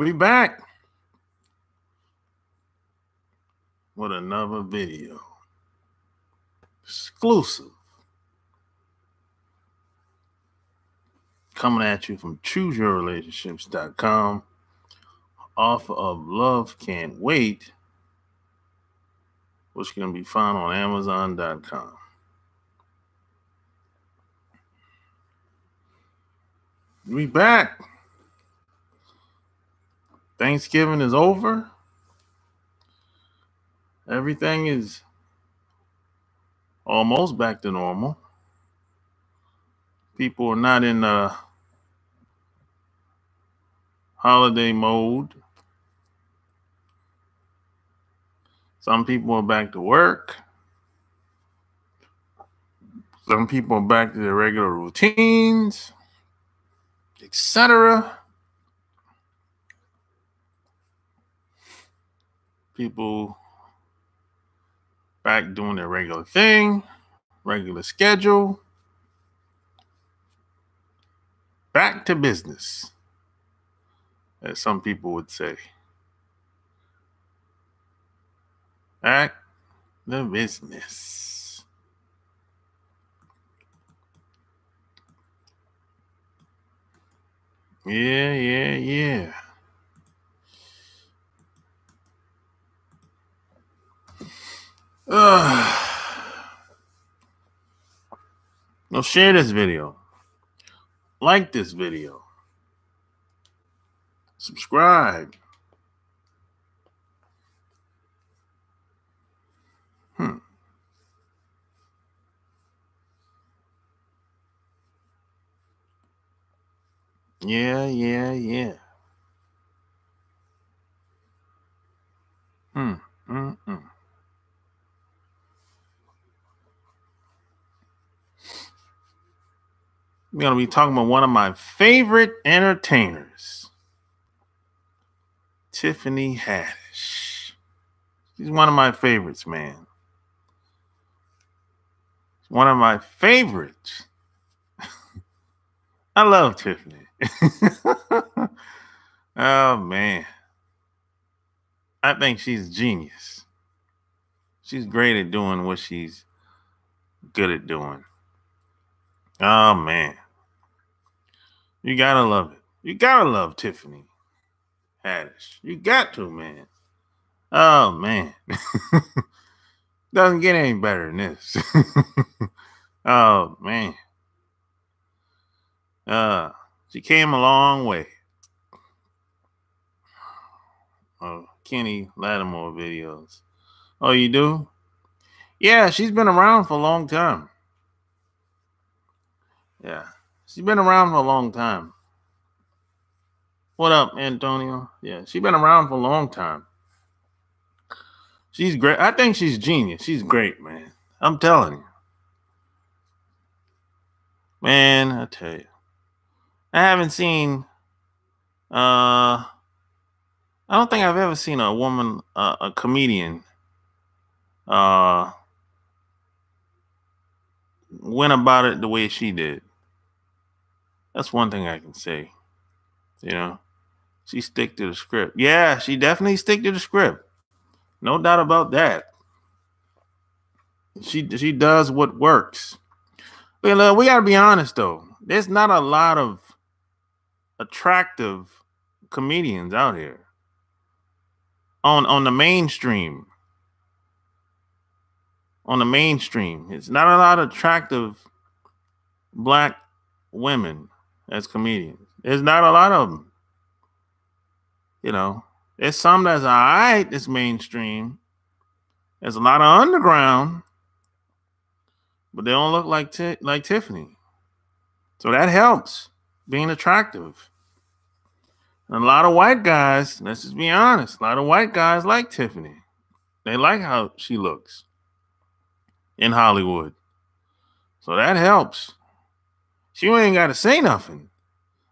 We back with another video. Exclusive. Coming at you from chooseyourrelationships.com. Author of Love Can't Wait, which can be found on Amazon.com. We back. Thanksgiving is over. Everything is almost back to normal. People are not in holiday mode. Some people are back to work. Some people are back to their regular routines, etc. People back doing their regular thing, regular schedule. Back to business, as some people would say. Back to business. Yeah. Now share this video. Like this video. Subscribe. Yeah. We're going to be talking about one of my favorite entertainers, Tiffany Haddish. She's one of my favorites, man. One of my favorites. I love Tiffany. Oh, man. I think she's a genius. She's great at doing what she's good at doing. Oh, man. You gotta love it. You gotta love Tiffany Haddish. You got to, man. Oh, man. Doesn't get any better than this. Oh, man. She came a long way. Kenny Lattimore videos. Oh, you do? Yeah, she's been around for a long time. Yeah, she's been around for a long time. What up, Antonio? Yeah, she's been around for a long time. She's great. I think she's genius. She's great, man. I'm telling you. Man, I tell you. I haven't seen, I don't think I've ever seen a woman, a comedian, went about it the way she did. That's one thing I can say. You know, she stick to the script. Yeah, she definitely stick to the script. No doubt about that. She does what works. But look, we gotta be honest though. There's not a lot of attractive comedians out here on the mainstream. On the mainstream, it's not a lot of attractive black women as comedians. There's not a lot of them. You know, there's some that's all right. That's mainstream. There's a lot of underground, but they don't look like Tiffany. So that helps being attractive. And a lot of white guys, let's just be honest, a lot of white guys like Tiffany. They like how she looks in Hollywood. So that helps. She ain't got to say nothing.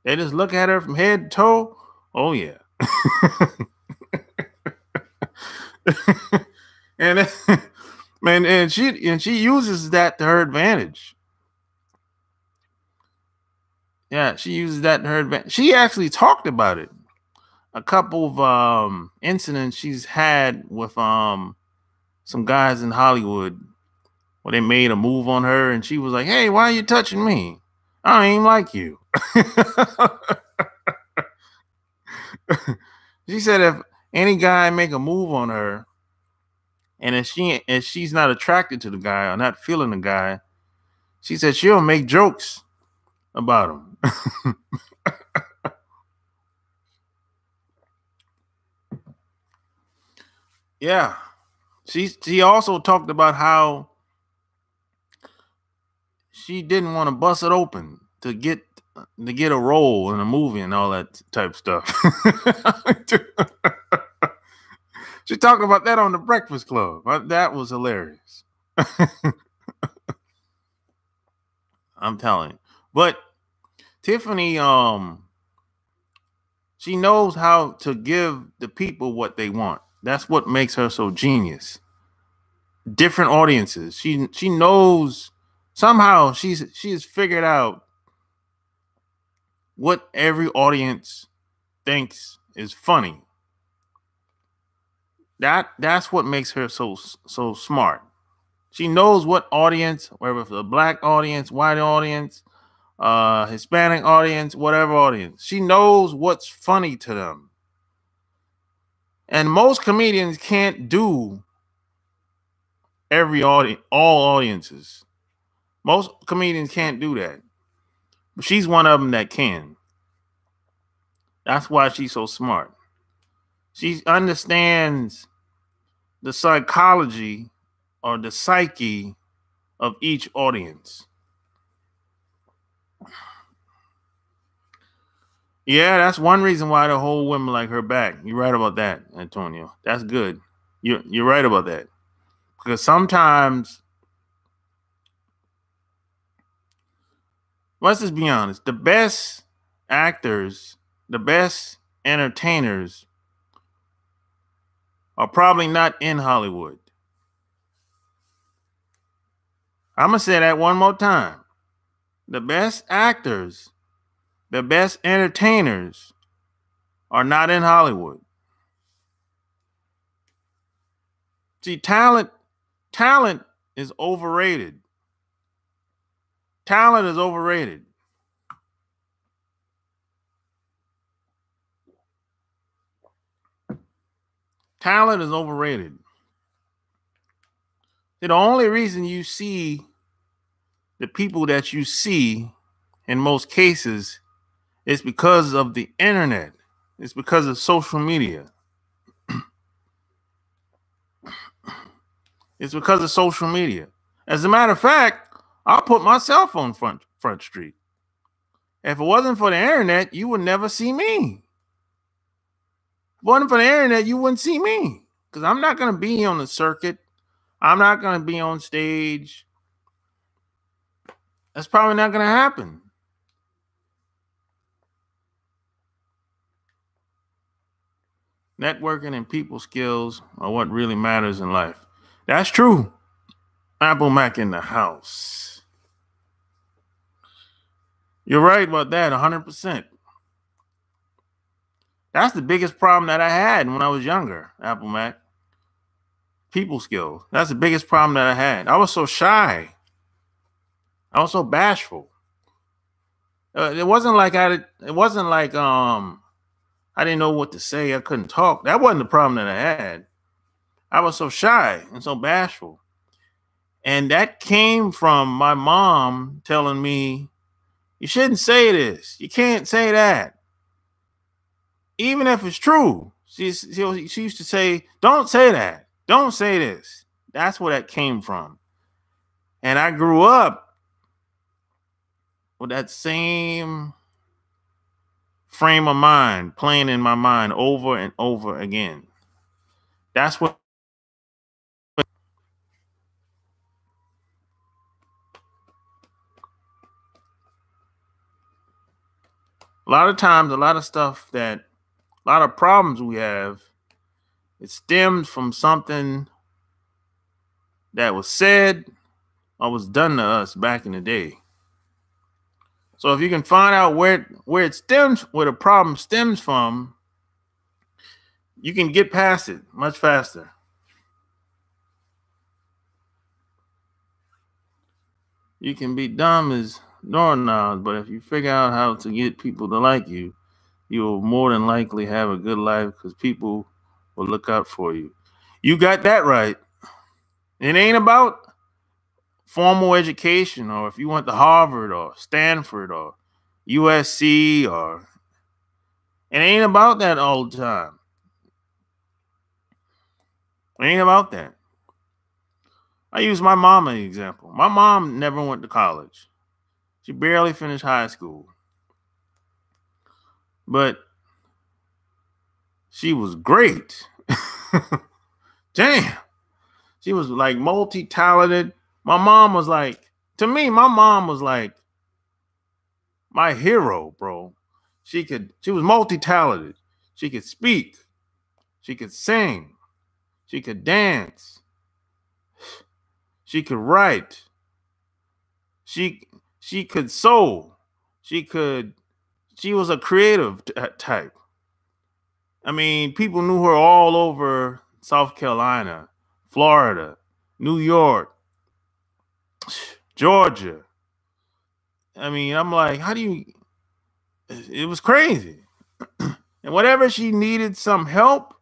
They just look at her from head to toe. Oh, yeah. and she uses that to her advantage. Yeah, she uses that to her advantage. She actually talked about it. a couple of incidents she's had with some guys in Hollywood where they made a move on her and she was like, "Hey, why are you touching me? I don't even like you." She said if any guy make a move on her, and if she's not attracted to the guy or not feeling the guy, she said she'll make jokes about him. Yeah. She also talked about how she didn't want to bust it open to get a role in a movie and all that type stuff. She talked about that on the Breakfast Club. That was hilarious. I'm telling you. But Tiffany, she knows how to give the people what they want. That's what makes her so genius. Different audiences. She knows somehow she has figured out what every audience thinks is funny. That's what makes her so smart. She knows what audience, whether it's a black audience, white audience, Hispanic audience, whatever audience. She knows what's funny to them. And most comedians can't do all audiences. Most comedians can't do that. But she's one of them that can. That's why she's so smart. She understands the psychology or the psyche of each audience. Yeah, that's one reason why the whole women like her back. You're right about that, Antonio. That's good. You're right about that. Because sometimes, let's just be honest, the best actors, the best entertainers are probably not in Hollywood. I'm going to say that one more time. The best actors, the best entertainers are not in Hollywood. See, talent is overrated. Talent is overrated. Talent is overrated. The only reason you see the people that you see in most cases is because of the internet. It's because of social media. It's because of social media. As a matter of fact, I'll put myself on Front Street. If it wasn't for the internet, you would never see me. If it wasn't for the internet, you wouldn't see me. Because I'm not going to be on the circuit. I'm not going to be on stage. That's probably not going to happen. Networking and people skills are what really matters in life. That's true. Apple Mac in the house. You're right about that, 100%. That's the biggest problem that I had when I was younger, Apple Mac. People skills. That's the biggest problem that I had. I was so shy. I was so bashful. It wasn't like I didn't know what to say. I couldn't talk. That wasn't the problem that I had. I was so shy and so bashful. And that came from my mom telling me, you shouldn't say this. You can't say that. Even if it's true. She used to say, don't say that. Don't say this. That's where that came from. And I grew up with that same frame of mind playing in my mind over and over again. That's what a lot of times, a lot of problems we have, it stems from something that was said or was done to us back in the day. So if you can find out where the problem stems from, You can get past it much faster. You can be dumb as doorknobs, but if you figure out how to get people to like you, you will more than likely have a good life because people will look out for you. You got that right. It ain't about formal education or if you went to Harvard or Stanford or USC or it ain't about that all the time. It ain't about that. I use my mom as an example. My mom never went to college. She barely finished high school. But she was great. Damn. She was like multi-talented. My mom was like, to me, my mom was like my hero, bro. She was multi-talented. She could speak. She could sing. She could dance. She could write. She could sew. She was a creative type. I mean, people knew her all over South Carolina, Florida, New York, Georgia. I mean, I'm like, how do you? It was crazy. And whenever she needed some help,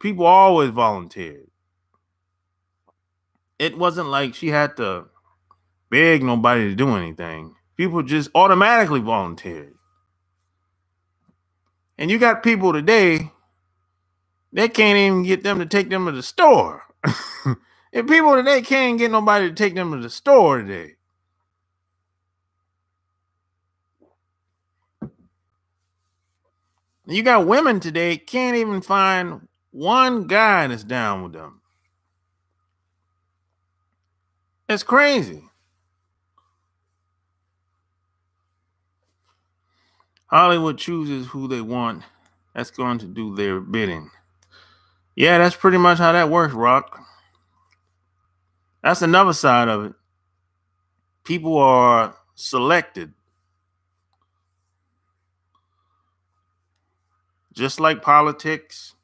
people always volunteered. It wasn't like she had to beg nobody to do anything. People just automatically volunteered. And you got people today, they can't even get them to take them to the store. And people today can't get nobody to take them to the store today. You got women today can't even find one guy that's down with them. It's crazy. Hollywood chooses who they want that's going to do their bidding. Yeah, that's pretty much how that works, Rock. That's another side of it. People are selected. Just like politics,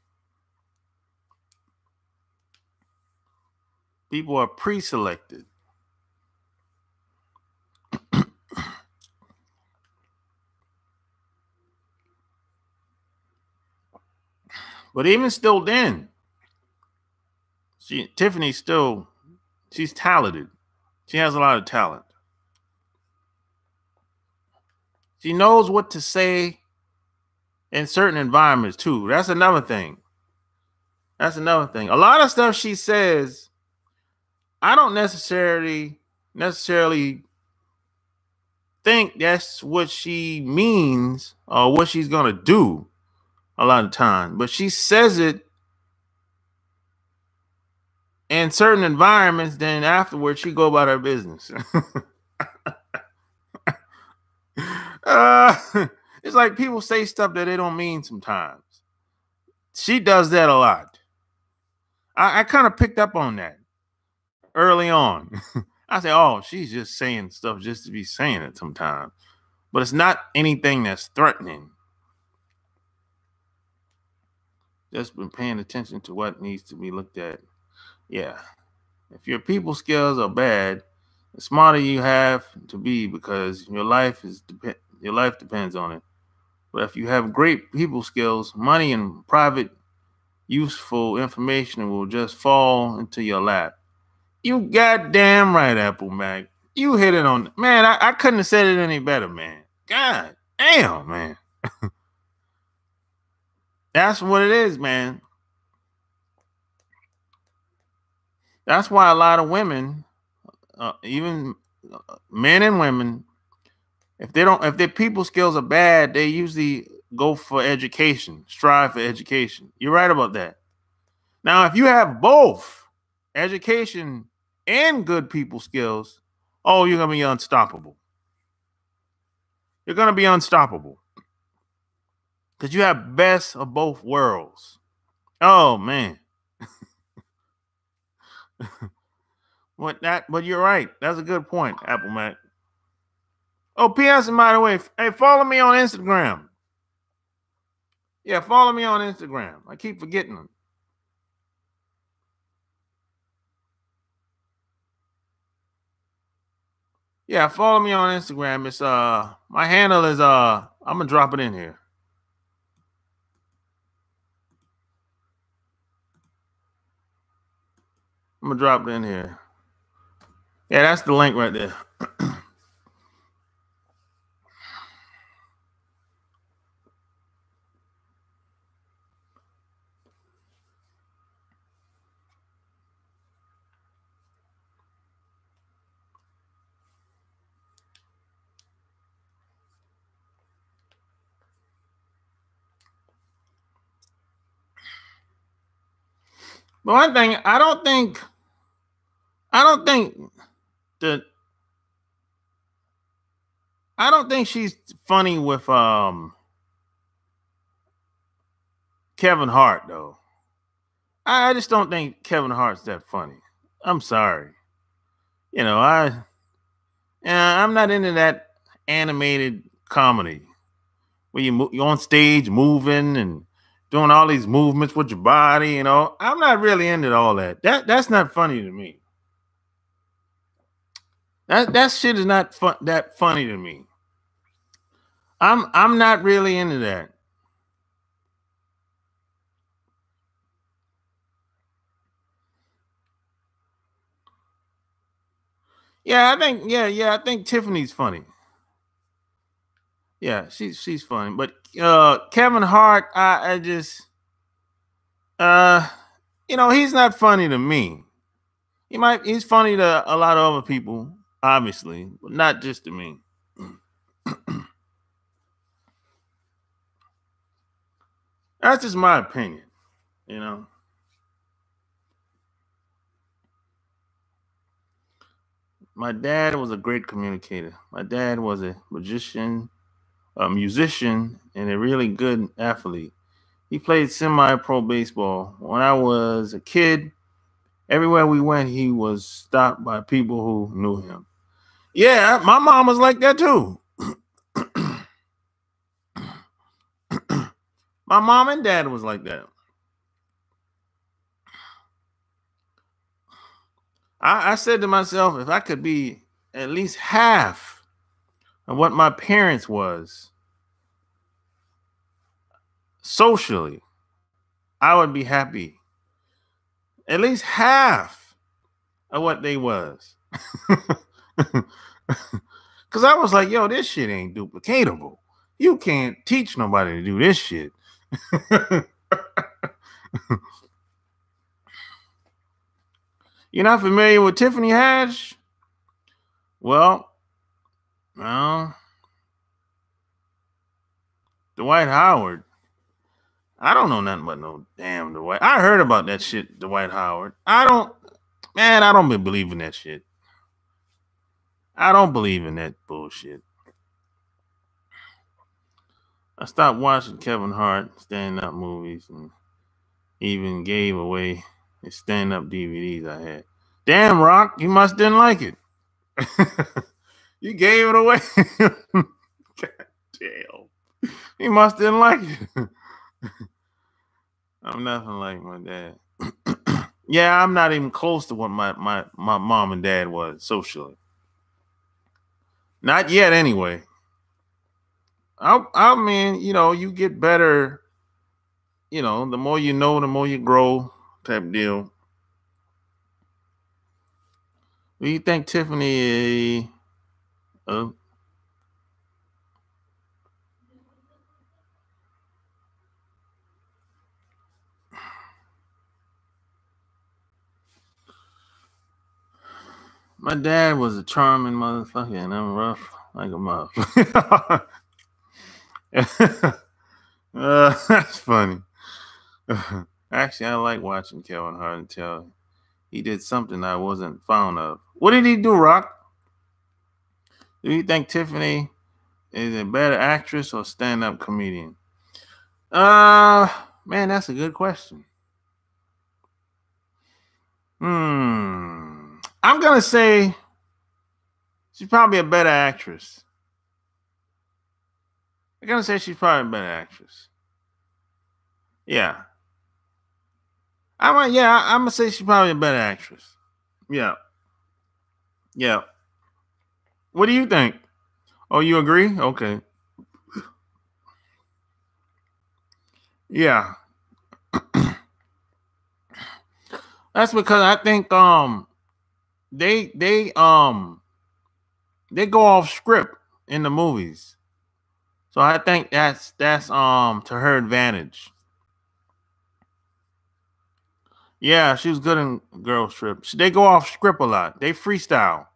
people are pre-selected. But even still then, Tiffany's she's talented. She has a lot of talent. She knows what to say in certain environments too. That's another thing. A lot of stuff she says, I don't necessarily think that's what she means or what she's gonna do a lot of times. But she says it in certain environments, then afterwards she go about her business. It's like people say stuff that they don't mean sometimes. She does that a lot. I kind of picked up on that early on. I said, oh, she's just saying stuff just to be saying it sometimes. But it's not anything that's threatening. Just been paying attention to what needs to be looked at. Yeah. If your people skills are bad, the smarter you have to be because your life depends on it. But if you have great people skills, money and private useful information will just fall into your lap. You goddamn right, Apple Mac. You hit it on. Man, I couldn't have said it any better, man. God damn, man. That's what it is, man. That's why a lot of women, even men and women, if their people skills are bad, they usually go for education, strive for education. You're right about that. Now, if you have both education and good people skills, oh, you're going to be unstoppable. You're going to be unstoppable. Because you have best of both worlds. Oh, man. But you're right. That's a good point, Apple Mac. Oh, P.S. and by the way, hey, follow me on Instagram. Yeah, follow me on Instagram. I keep forgetting them. Yeah, follow me on Instagram. It's my handle is I'm gonna drop it in here. I'm gonna drop it in here. Yeah, that's the link right there. But one thing, I don't think that I don't think she's funny with Kevin Hart though. I just don't think Kevin Hart's that funny. I'm sorry. You know, I'm not into that animated comedy where you're on stage moving and doing all these movements with your body. You know, I'm not really into all that. That's not funny to me. That shit is not that funny to me. I'm not really into that. I think Tiffany's funny. Yeah, she's funny. But Kevin Hart, I just uh he's not funny to me. He's funny to a lot of other people, obviously, but not just to me. That's just my opinion, you know. My dad was a great communicator. My dad was a magician, a musician, and a really good athlete. He played semi-pro baseball. When I was a kid, everywhere we went, he was stopped by people who knew him. Yeah, my mom was like that too. My mom and dad was like that. I said to myself, if I could be at least half of what my parents was socially, I would be happy. At least half of what they was. Cause I was like, yo, this shit ain't duplicatable. You can't teach nobody to do this shit. You're not familiar with Tiffany Haddish? Well, well, Dwight Howard. I don't know nothing about no damn Dwight. I heard about that shit, Dwight Howard. I don't believe in that shit. I don't believe in that bullshit. I stopped watching Kevin Hart stand up movies and even gave away his stand up DVDs I had. Damn, Rock, you must didn't like it. You gave it away. God damn. He must didn't like it. I'm nothing like my dad. Yeah, I'm not even close to what my mom and dad was socially. Not yet, anyway. I mean, you get better. The more you know, the more you grow, type deal. Do you think Tiffany? My dad was a charming motherfucker, and I'm rough like a motherfucker. That's funny. Actually, I like watching Kevin Hart until he did something I wasn't fond of. What did he do, Rock? Do you think Tiffany is a better actress or stand-up comedian? Man, that's a good question. I'm gonna say she's probably a better actress. I'm gonna say she's probably a better actress. Yeah. I'm gonna say she's probably a better actress. Yeah. Yeah. What do you think? Oh, you agree? Okay. Yeah. That's because I think they they um they go off script in the movies. So I think that's to her advantage. Yeah, she was good in Girls Trip. They go off script a lot. They freestyle.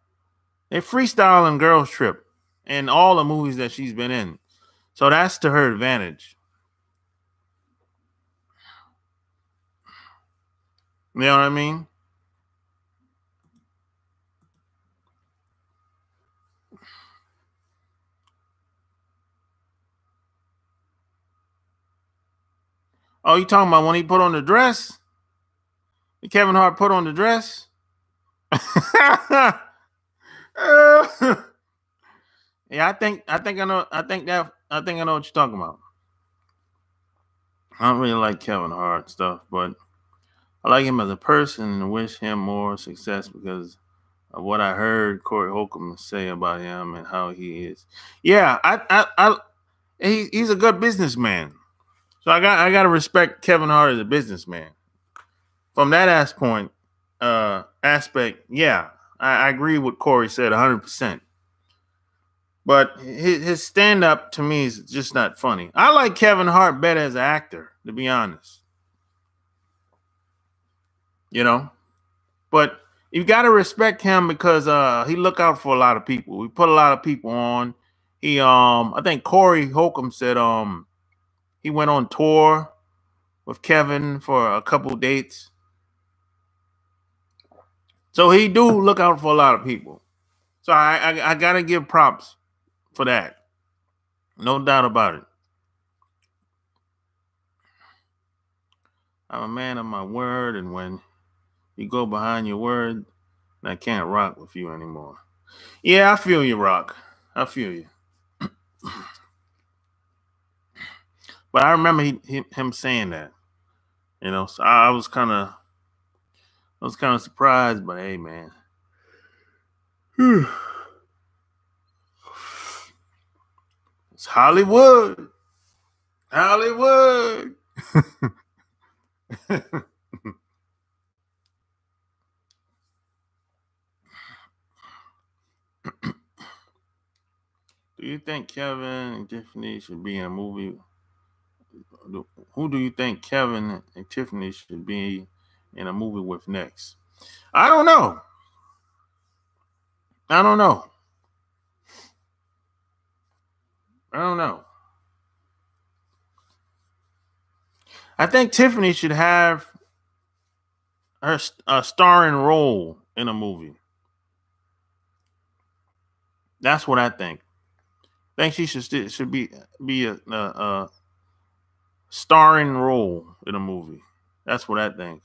They freestyle in Girls Trip in all the movies that she's been in. So that's to her advantage. You know what I mean? Oh, you talking about when he put on the dress? Kevin Hart put on the dress? Yeah, I think I know what you're talking about. I don't really like Kevin Hart stuff, but I like him as a person and wish him more success because of what I heard Corey Holcomb say about him and how he is. Yeah, he's a good businessman. So I got to respect Kevin Hart as a businessman. From that aspect, yeah, I agree with Corey said 100%. But his stand up to me is just not funny. I like Kevin Hart better as an actor, to be honest. You know, but you got to respect him because he look out for a lot of people. We put a lot of people on. I think Corey Holcomb said he went on tour with Kevin for a couple dates. So he do look out for a lot of people. So I gotta give props for that. No doubt about it. I'm a man of my word, and when you go behind your word, I can't rock with you anymore. Yeah, I feel you, Rock. I feel you. But I remember him saying that. So I was kind of surprised, but hey, man, it's Hollywood. Hollywood. Do you think Kevin and Tiffany should be in a movie? Who do you think Kevin and Tiffany should be in a movie with next? I don't know. I don't know. I don't know. I think Tiffany should have her a starring role in a movie. That's what I think. I think she should be a starring role in a movie. That's what I think.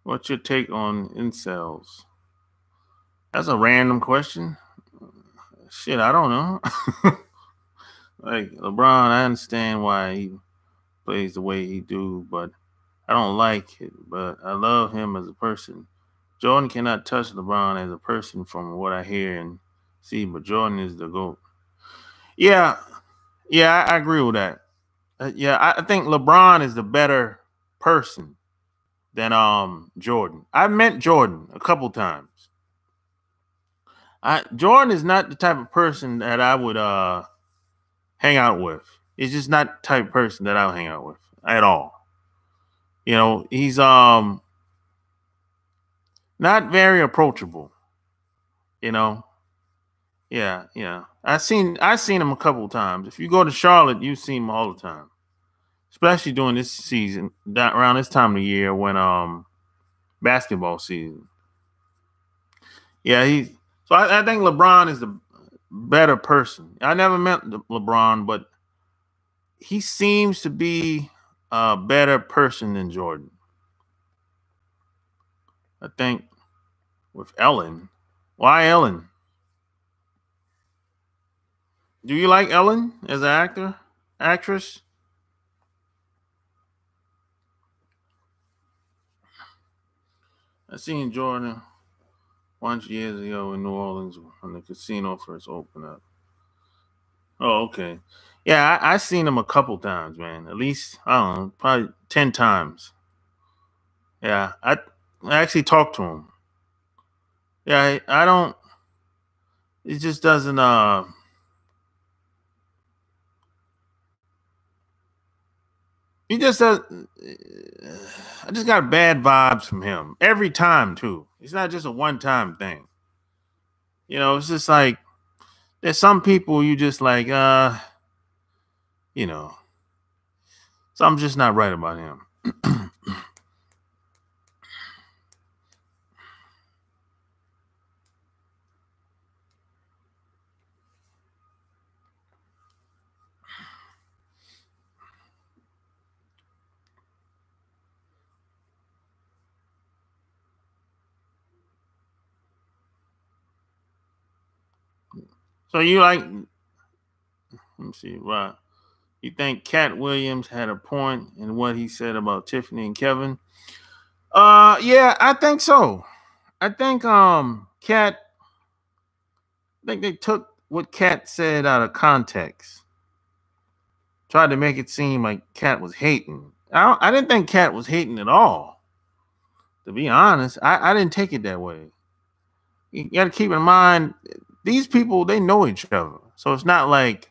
What's your take on incels? That's a random question. Shit, I don't know. Like LeBron, I understand why he plays the way he do, but I don't like it. But I love him as a person. Jordan cannot touch LeBron as a person, from what I hear and see. But Jordan is the GOAT. Yeah, yeah, I agree with that. Yeah, I think LeBron is the better person than Jordan. I met Jordan a couple times. Jordan is not the type of person that I would hang out with. He's just not the type of person that I'll hang out with at all. He's not very approachable. You know, yeah, yeah. I seen him a couple times. If you go to Charlotte, you see him all the time, especially during this season, around this time of the year when basketball season. Yeah, I think LeBron is the better person. I never met LeBron, but he seems to be a better person than Jordan. I think with Ellen. Why Ellen? Do you like Ellen as an actress? I seen Jordan a bunch of years ago in New Orleans when the casino first opened up. Oh, okay. Yeah, I seen him a couple times, man. At least, I don't know, probably 10 times. Yeah, I actually talked to him. Yeah, I don't, it just doesn't, he just does, I just got bad vibes from him every time, too. It's not just a one time thing. You know, it's just like, there's some people you just like, you know, something's just not right about him. So you like, let me see, right? You think Cat Williams had a point in what he said about Tiffany and Kevin? Yeah, I think so. I think Cat, I think they took what Cat said out of context. Tried to make it seem like Cat was hating. I didn't think Cat was hating at all. To be honest, I didn't take it that way. You got to keep in mind, these people, they know each other. So it's not like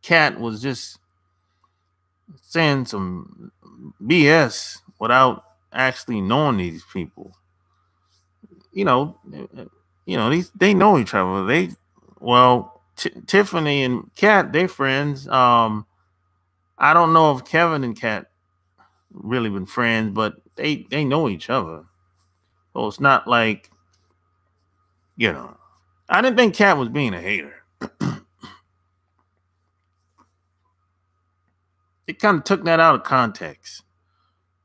Cat was just saying some BS without actually knowing these people. You know, they know each other. Tiffany and Cat, they friends. I don't know if Kevin and Cat really been friends, but they know each other. So it's not like, you know, I didn't think Cat was being a hater. It kind of took that out of context,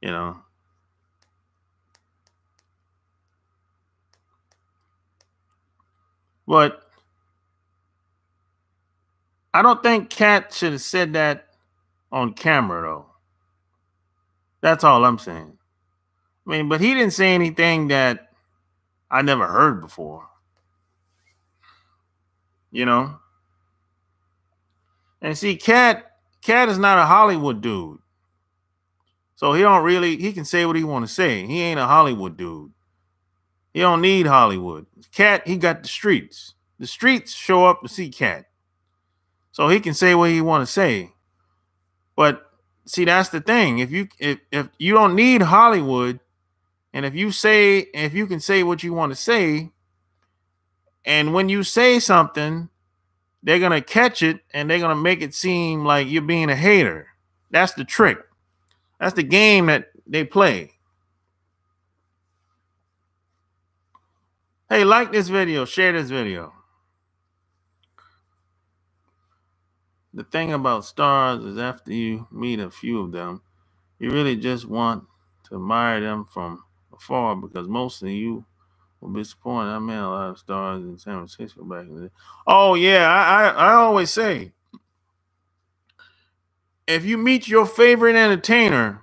you know. But I don't think Cat should have said that on camera, though. That's all I'm saying. I mean, but he didn't say anything that I never heard before, you know. And see, Cat is not a Hollywood dude, so he can say what he want to say. He ain't a Hollywood dude. He don't need Hollywood. Cat, he got the streets. The streets show up to see Cat, so he can say what he want to say. But see, that's the thing. If you don't need Hollywood, and if you can say what you want to say, and when you say something, they're gonna catch it and they're gonna make it seem like you're being a hater. That's the trick. That's the game that they play. Hey, like this video, share this video. The thing about stars is after you meet a few of them, you really just want to admire them from afar because most of you will be disappointed. I met a lot of stars in San Francisco back in the day. Oh yeah, I always say, if you meet your favorite entertainer,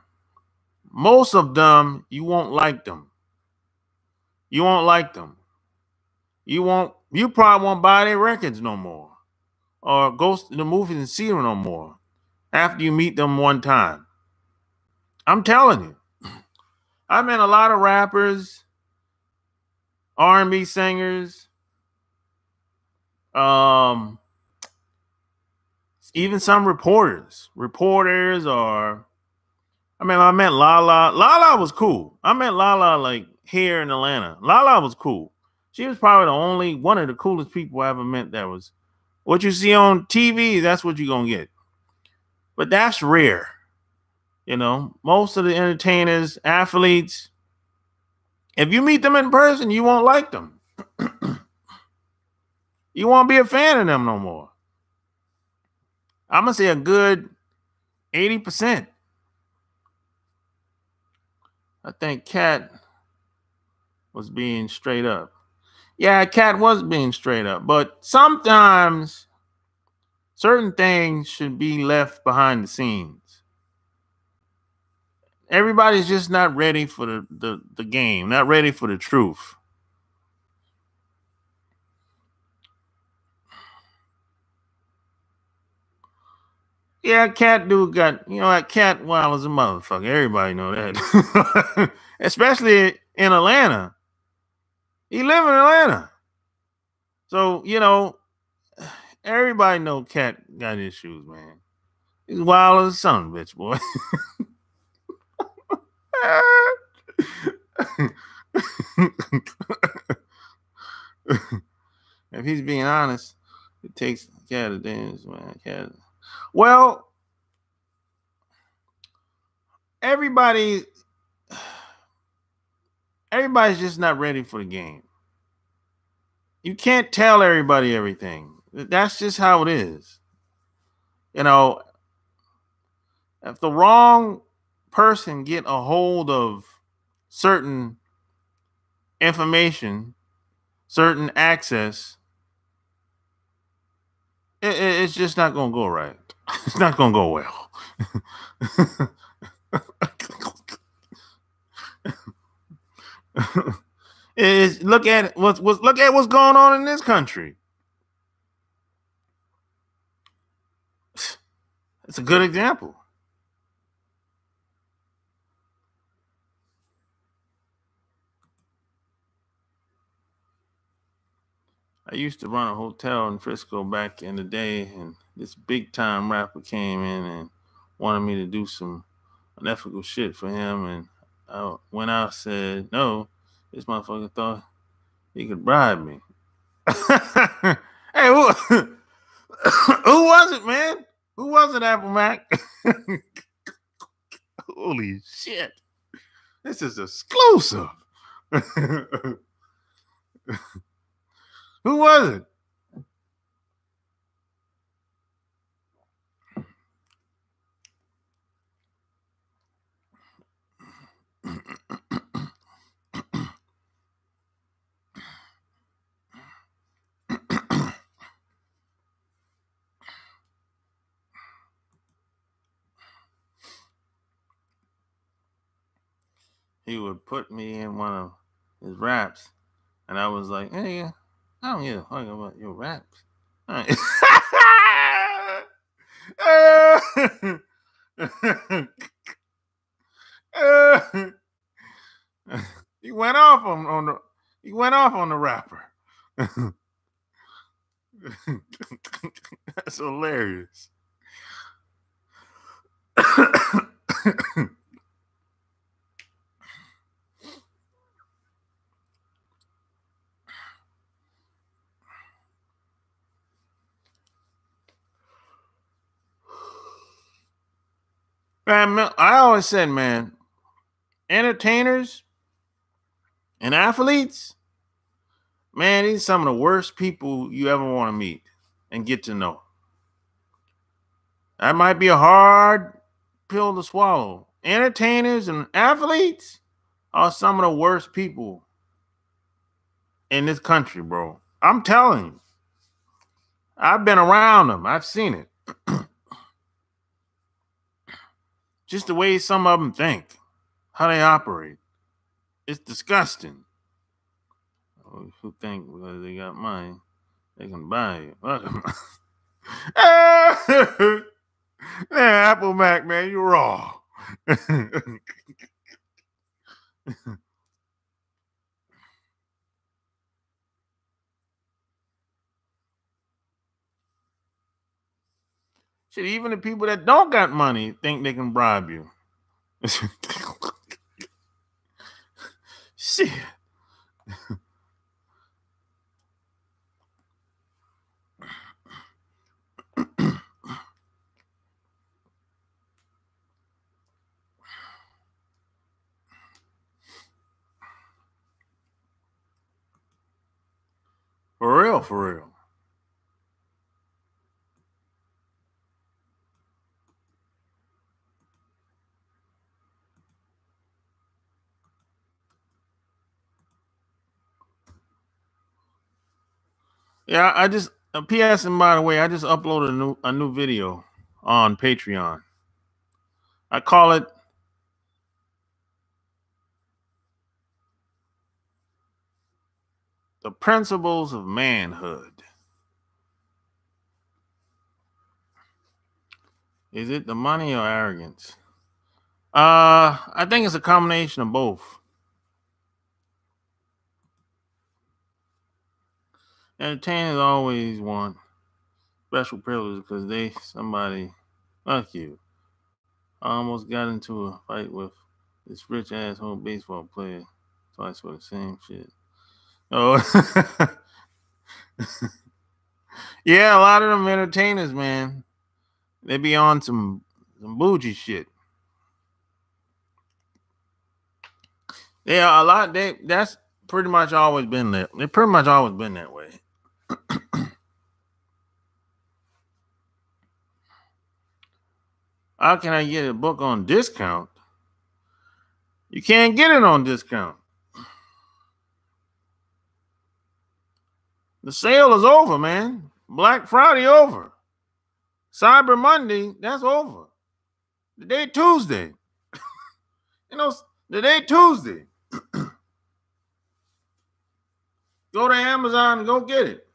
most of them you won't like them. You won't like them. You probably won't buy their records no more, or go to the movies and see them no more after you meet them one time. I'm telling you. I met a lot of rappers, R&B singers, even some reporters. I met Lala. Lala was cool. I met Lala like here in Atlanta. Lala was cool. She was probably the only one of the coolest people I ever met. That was what you see on TV. That's what you're gonna get. But that's rare. You know, most of the entertainers, athletes, if you meet them in person, you won't like them. You won't be a fan of them no more. I'm gonna say a good 80%. I think Cat was being straight up. Yeah, Cat was being straight up, but sometimes certain things should be left behind the scenes. Everybody's just not ready for the game, not ready for the truth. Yeah, Cat dude got, that Cat wild as a motherfucker. Everybody know that. Especially in Atlanta. He live in Atlanta. So, everybody know Cat got issues, man. He's wild as a son of a bitch, boy. If he's being honest, it takes Cat to dance, man. Cat. Well, everybody's just not ready for the game. You can't tell everybody everything. That's just how it is. If the wrong person get a hold of certain information, certain access, it's just not going to go right. It's not going to go well. Look at what's going on in this country. It's a good example. I used to run a hotel in Frisco back in the day, and this big time rapper came in and wanted me to do some unethical shit for him. And when I said no, this motherfucker thought he could bribe me. Hey, who was it, man? Who was it, Apple Mac? Holy shit. This is exclusive. Who was it? He would put me in one of his raps, and I was like, hey, I don't give a fuck about your raps. He went off on the rapper. That's hilarious. Man, I always said, man, entertainers and athletes, man, these are some of the worst people you ever want to meet and get to know. That might be a hard pill to swallow. Entertainers and athletes are some of the worst people in this country, bro. I'm telling you. I've been around them. I've seen it. Just the way some of them think, how they operate. It's disgusting. Who think because they got money, they can buy you. Man, Apple Mac, man, you're raw. Shit, even the people that don't got money think they can bribe you. Shit. For real, for real. Yeah, I just PS, and by the way, I just uploaded a new video on Patreon. I call it The principles of manhood. Is it the money or arrogance? I think it's a combination of both. Entertainers always want special privilege because somebody, fuck you. I almost got into a fight with this rich asshole baseball player twice for the same shit. Oh, yeah, a lot of them entertainers, man, they be on some bougie shit. Yeah, a lot. That's pretty much always been that. They pretty much always been that way. How can I get a book on discount? You can't get it on discount. The sale is over, man. Black Friday over. Cyber Monday, that's over. The day Tuesday. The day Tuesday. Go to Amazon and go get it.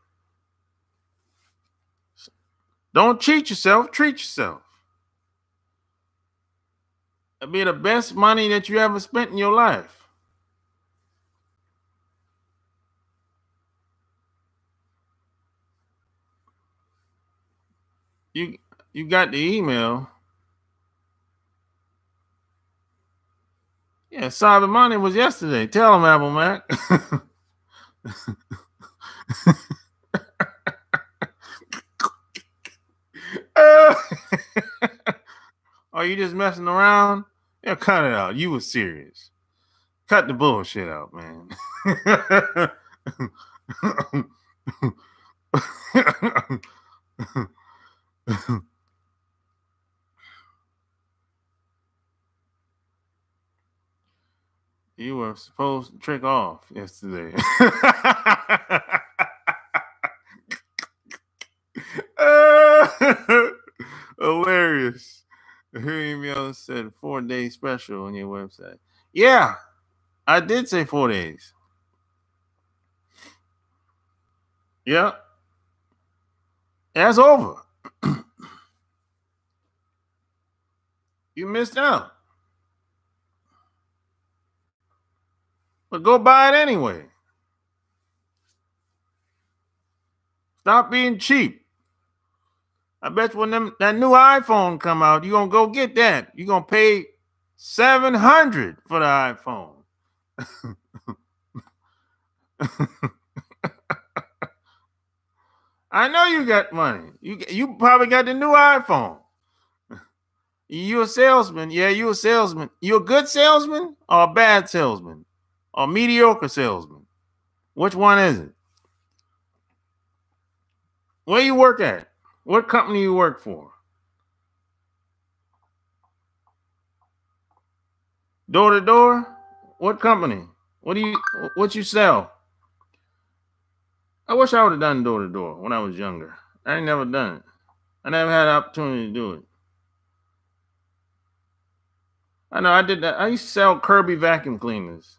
Don't cheat yourself, treat yourself. It'll be the best money that you ever spent in your life. You got the email. Yeah, Cyber Monday was yesterday. Tell them, Apple Mac. Are you just messing around? Yeah, cut it out. You were serious. Cut the bullshit out, man. You were supposed to trick off yesterday. Hilarious. Her email said 4-day special on your website. Yeah, I did say 4 days. Yeah. That's over. You missed out. But go buy it anyway. Stop being cheap. I bet you when that new iPhone come out, you're going to go get that. You're going to pay $700 for the iPhone. I know you got money. You probably got the new iPhone. You a salesman. Yeah, you a salesman. You a good salesman or a bad salesman? Or mediocre salesman? Which one is it? Where you work at? What company you work for? Door to door? What company? What you sell? I wish I would have done door to door when I was younger. I ain't never done it. I never had the opportunity to do it. I know I did that. I used to sell Kirby vacuum cleaners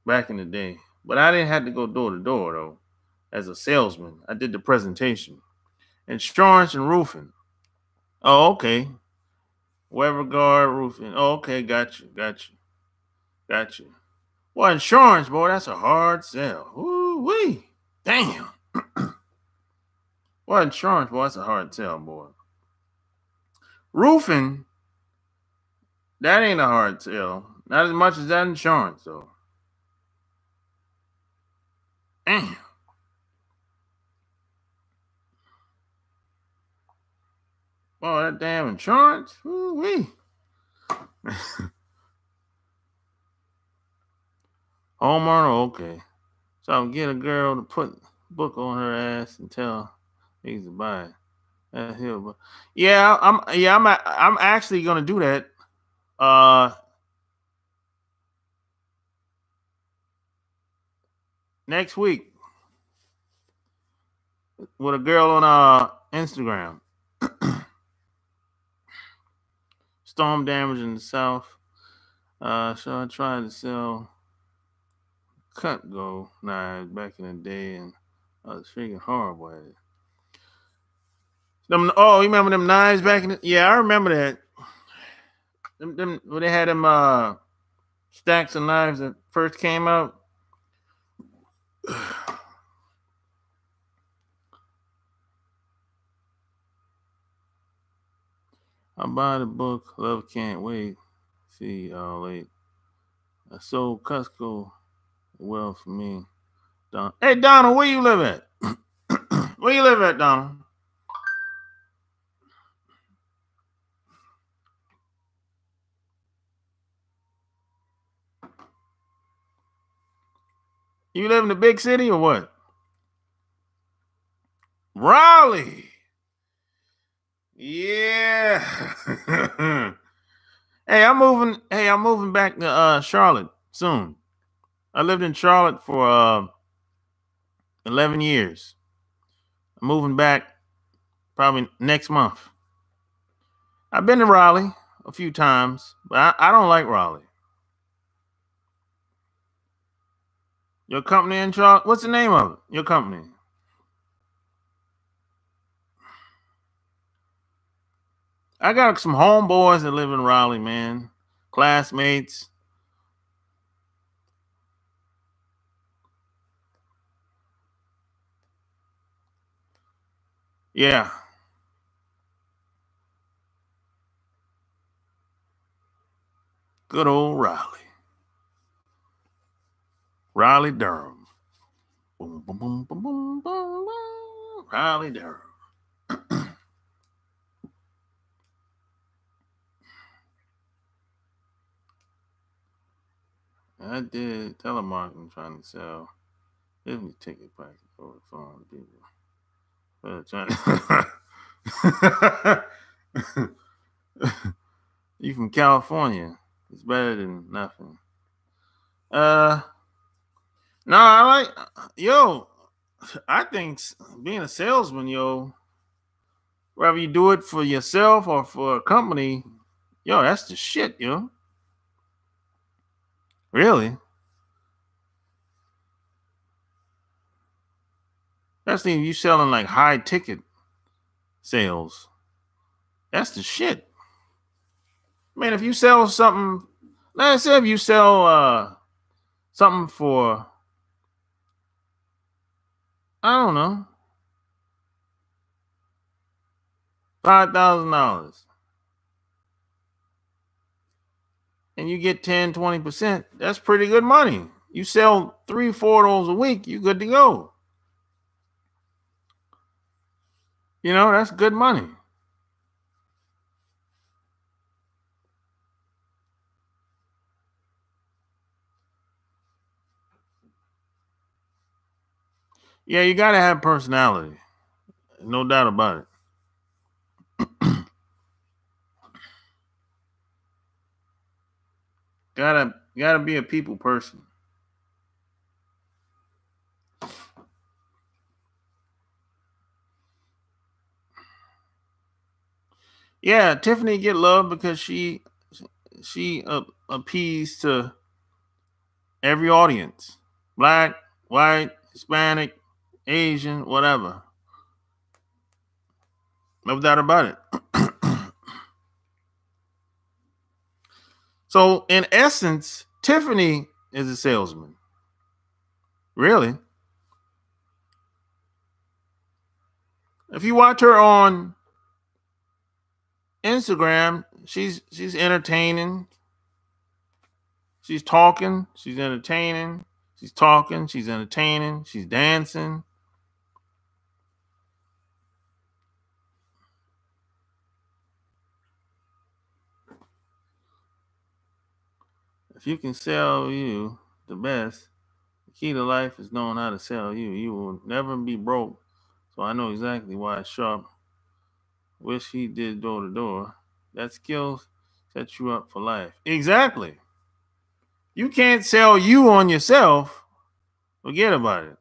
back in the day, but I didn't have to go door to door though. As a salesman, I did the presentation. Insurance and roofing. Oh, okay. Weather guard roofing. Oh, okay, got you. Well, insurance, boy, that's a hard sell. Ooh-wee. Damn. Well, insurance, boy, that's a hard sell, boy. Roofing, that ain't a hard sell. Not as much as that insurance, though. Damn. Boy, that damn insurance. Ooh-wee. Homeowner, okay. So I'll get a girl to put book on her ass and tell niggas to buy it. Yeah, I'm actually gonna do that. Next week with a girl on Instagram. Storm damage in the south. So I tried to sell Cutco knives back in the day, and I was freaking horrible at it. You remember them knives back in the? Yeah, I remember that. Them when they had them stacks of knives that first came out. I buy the book. Love Can't Wait. See y'all late. I sold Costco well for me. Don. Hey Donald, where you live at? Where you live at, Donald? You live in the big city or what? Raleigh. Yeah. Hey, I'm moving back to Charlotte soon. I lived in Charlotte for 11 years. I'm moving back probably next month. I've been to Raleigh a few times, but I don't like Raleigh. Your company in Charlotte? What's the name of it? Your company? I got some homeboys that live in Raleigh, man. Classmates. Yeah. Good old Raleigh. Raleigh, Durham. Boom, boom, boom, boom, boom, boom, boom. Raleigh, Durham. I did telemarketing trying to sell. Let me take it back over the phone to people. You from California. It's better than nothing. No, I think being a salesman, whether you do it for yourself or for a company, that's the shit, Really? Especially if you selling like high ticket sales. That's the shit. Man, if you sell something, let's say if you sell something for, I don't know, $5,000 and you get 10, 20%, that's pretty good money. You sell 3, 4 of those a week, you good to go. That's good money. Yeah, you got to have personality. No doubt about it. Gotta be a people person. Yeah, Tiffany get love because she appeals to every audience. Black, white, Hispanic, Asian, whatever. No doubt about it. So in essence, Tiffany is a salesman. Really? If you watch her on Instagram, she's entertaining. She's talking, she's entertaining. She's talking, she's entertaining, she's dancing. If you can sell you the best, the key to life is knowing how to sell you. You will never be broke. So I know exactly why Sharp wish he did door to door. That skill sets you up for life. Exactly. You can't sell you on yourself. Forget about it.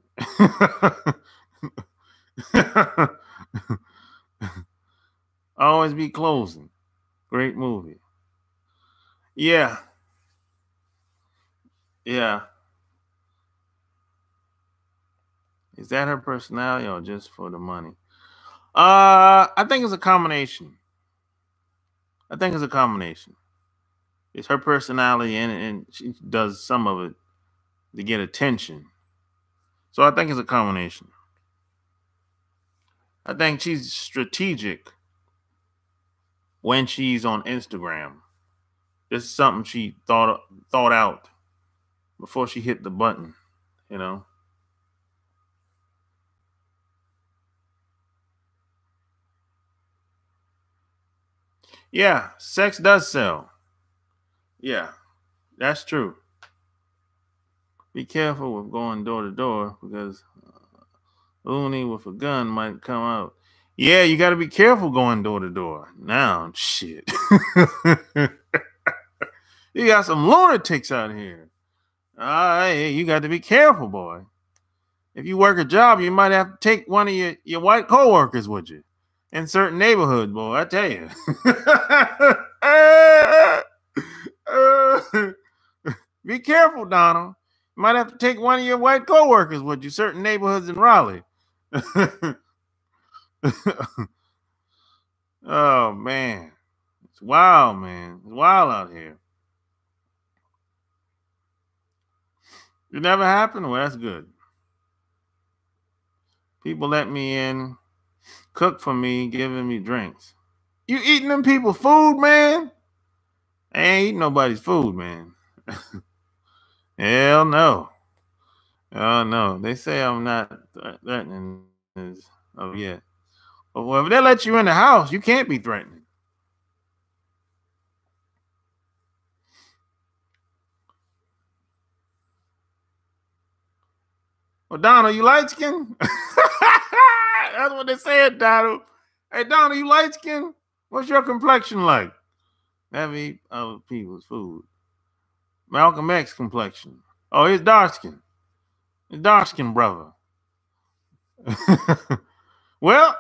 Always be closing. Great movie. Yeah. Yeah. Is that her personality or just for the money? I think it's a combination. I think it's a combination. It's her personality, and she does some of it to get attention. So I think it's a combination. I think she's strategic when she's on Instagram. This is something she thought out before she hit the button, you know. Yeah, sex does sell. Yeah, that's true. Be careful with going door to door because Looney with a gun might come out. Yeah, you got to be careful going door to door. Now, shit. You got some lunatics out here. Hey, you got to be careful, boy. If you work a job, you might have to take one of your white coworkers with you in certain neighborhoods, boy. I tell you. Be careful, Donald. You might have to take one of your white coworkers with you, certain neighborhoods in Raleigh. Oh man. It's wild, man. It's wild out here. It never happened? Well, that's good. People let me in, cook for me, giving me drinks. You eating them people food, man? I ain't eating nobody's food, man. Hell no. Oh no. They say I'm not threatening of yet. But well, if they let you in the house, you can't be threatening. Well, Donald, you light skinned? That's what they said, Donald. Hey, Donald, you light skinned? What's your complexion like? Never eat other people's food. Malcolm X complexion. Oh, he's dark skinned. He's dark skinned brother. Well,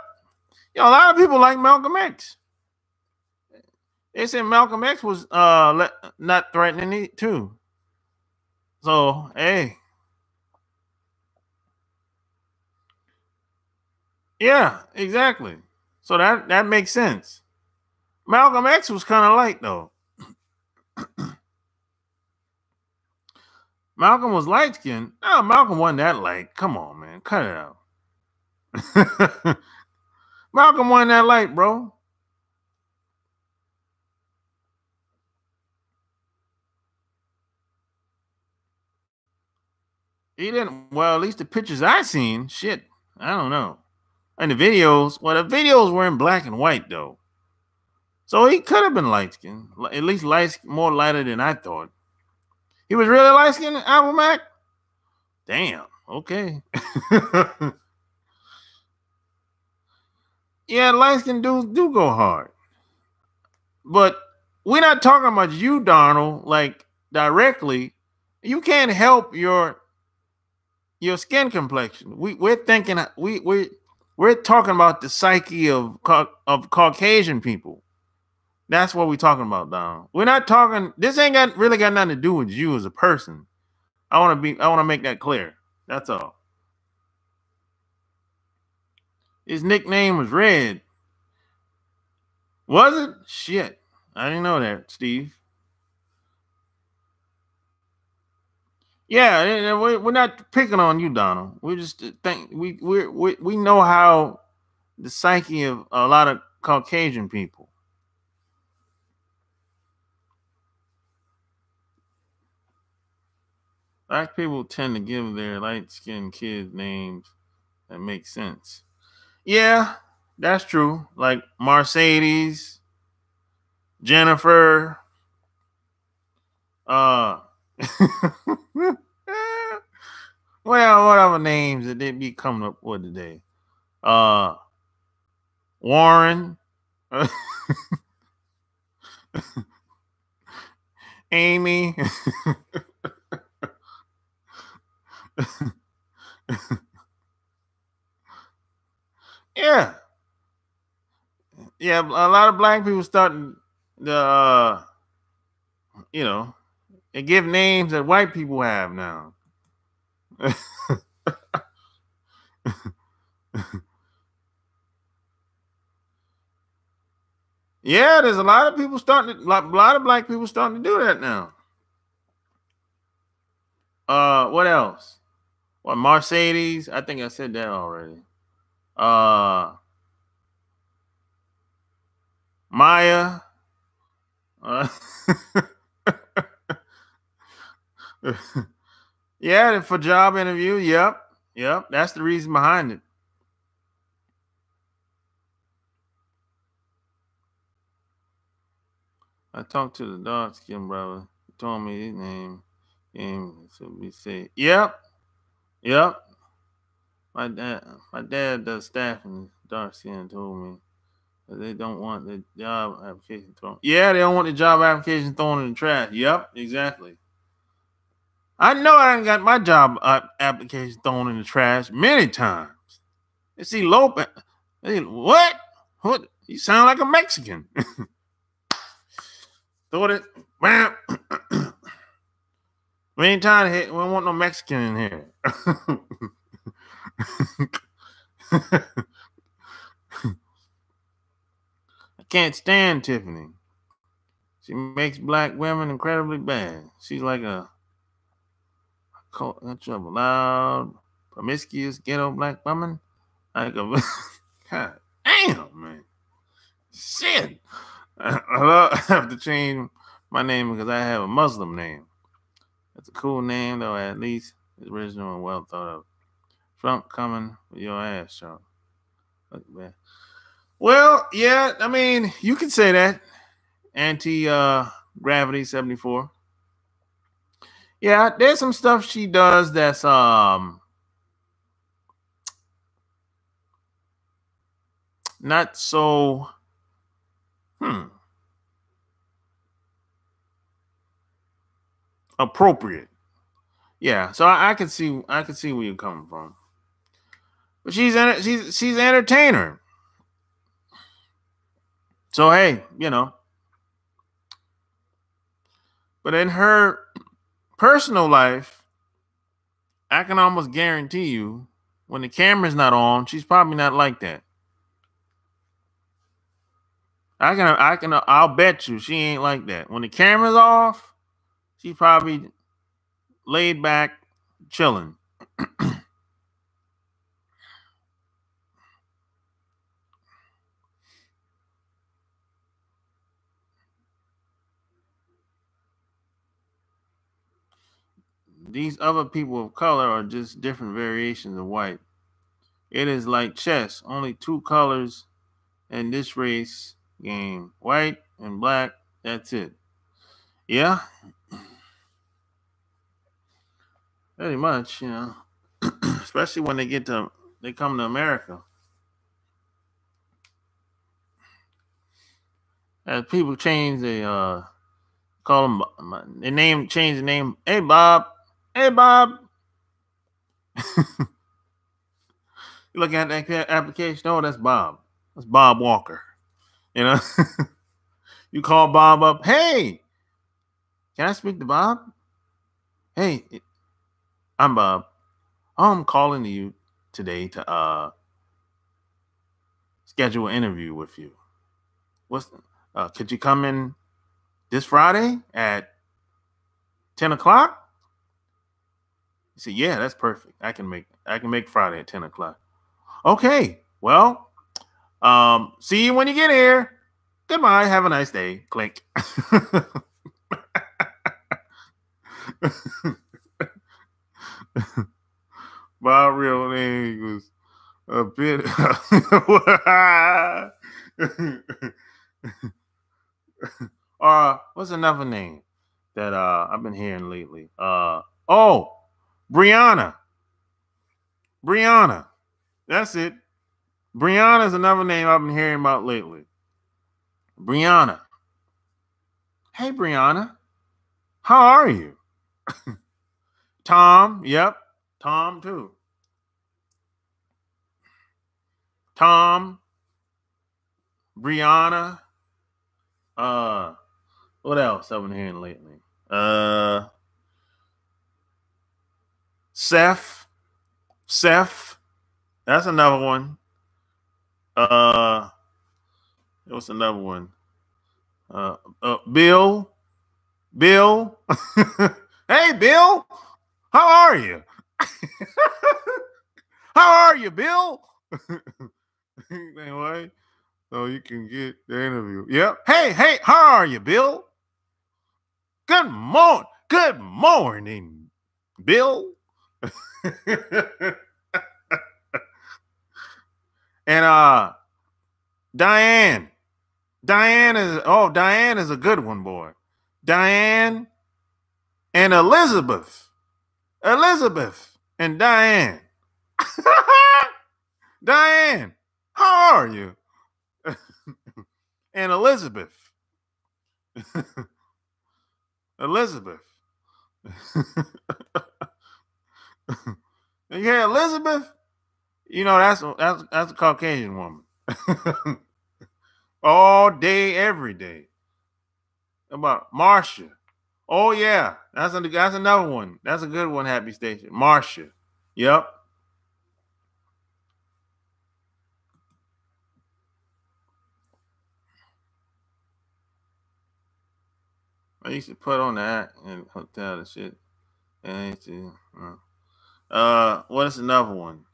a lot of people like Malcolm X. They said Malcolm X was not threatening it too. So, hey. Yeah, exactly. So that makes sense. Malcolm X was kind of light though. Malcolm was light skinned. No, Malcolm wasn't that light. Come on, man. Cut it out. Malcolm wasn't that light, bro. He didn't. Well, at least the pictures I seen, shit, I don't know. And the videos, well, the videos were in black and white though, so he could have been light skinned, at least more lighter than I thought. He was really light skinned, Apple Mac. Damn. Okay. Yeah, light skinned dudes do go hard, but we're not talking about you, Donald, like directly. You can't help your skin complexion. We're thinking we're talking about the psyche of Caucasian people. That's what we're talking about, Donald. We're not talking. This ain't really got nothing to do with you as a person. I want to make that clear. That's all. His nickname was Red. Was it? Shit, I didn't know that, Steve. Yeah, we're not picking on you, Donald. We just think we know how the psyche of a lot of Caucasian people. Black people tend to give their light skinned kids names that make sense. Yeah, that's true. Like Mercedes, Jennifer, uh well, whatever names that they be coming up with today. Uh Warren, Amy. Yeah. Yeah, a lot of black people starting the you know, they give names that white people have now. Yeah, there's a lot of people starting to, a lot of black people starting to do that now. What else? What, Mercedes? I think I said that already. Uh, Maya. Uh, yeah, for job interview. Yep, yep. That's the reason behind it. I talked to the dark skinned brother. He told me his name. And so we say, yep, yep. My dad does staffing. Dark skin told me that they don't want the job application thrown. Yeah, they don't want the job application thrown in the trash. Yep, exactly. I know I ain't got my job application thrown in the trash many times. You see Lopez. What? What? You sound like a Mexican. Throw it. Bam. We ain't tired of it. We don't want no Mexican in here. I can't stand Tiffany. She makes black women incredibly bad. She's like a trouble, loud, promiscuous, ghetto black woman. Like a God damn, man. Shit. I have to change my name because I have a Muslim name. That's a cool name, though. At least it's original and well thought of. Trump coming with your ass, Trump. Well, yeah, I mean, you can say that. Anti-gravity 74. Yeah, there's some stuff she does that's not so appropriate. Yeah, so I can see where you're coming from. But she's an entertainer. So hey, but in her personal life, I can almost guarantee you when the camera's not on, she's probably not like that. I'll bet you she ain't like that. When the camera's off, she's probably laid back, chilling. These other people of color are just different variations of white. It is like chess, only two colors in this race game, white and black. That's it. Yeah, pretty much, especially when they come to America. As people change, they call them change the name. Hey Bob, hey Bob. You look at that application. Oh, that's Bob. That's Bob Walker. You know, you call Bob up. Hey, can I speak to Bob? Hey, I'm Bob. I'm calling you today to schedule an interview with you. Could you come in this Friday at 10 o'clock? He said, yeah, that's perfect. I can make Friday at 10 o'clock. Okay. Well, see you when you get here. Goodbye. Have a nice day. Click. My real name was a bit. What's another name that I've been hearing lately? Brianna. Brianna. That's it. Brianna is another name I've been hearing about lately. Brianna. Hey, Brianna. How are you? Tom. Yep. Tom, too. Tom. Brianna. What else I've been hearing lately? Seth. That's another one. What's another one? Bill. Bill. Hey, Bill. How are you? How are you, Bill? Anyway, so you can get the interview. Yep. Hey, how are you, Bill? Good morning. Good morning, Bill. And Diane. Diane is a good one, boy. Diane and Elizabeth. Elizabeth and Diane. Diane, how are you? And Elizabeth. Elizabeth. Yeah, Elizabeth. You know, that's a Caucasian woman. All day, every day. About Marcia. Oh yeah, that's another one. That's a good one. Happy Station, Marcia. Yep. I used to put on that in hotel and shit. And I used to, what is another one?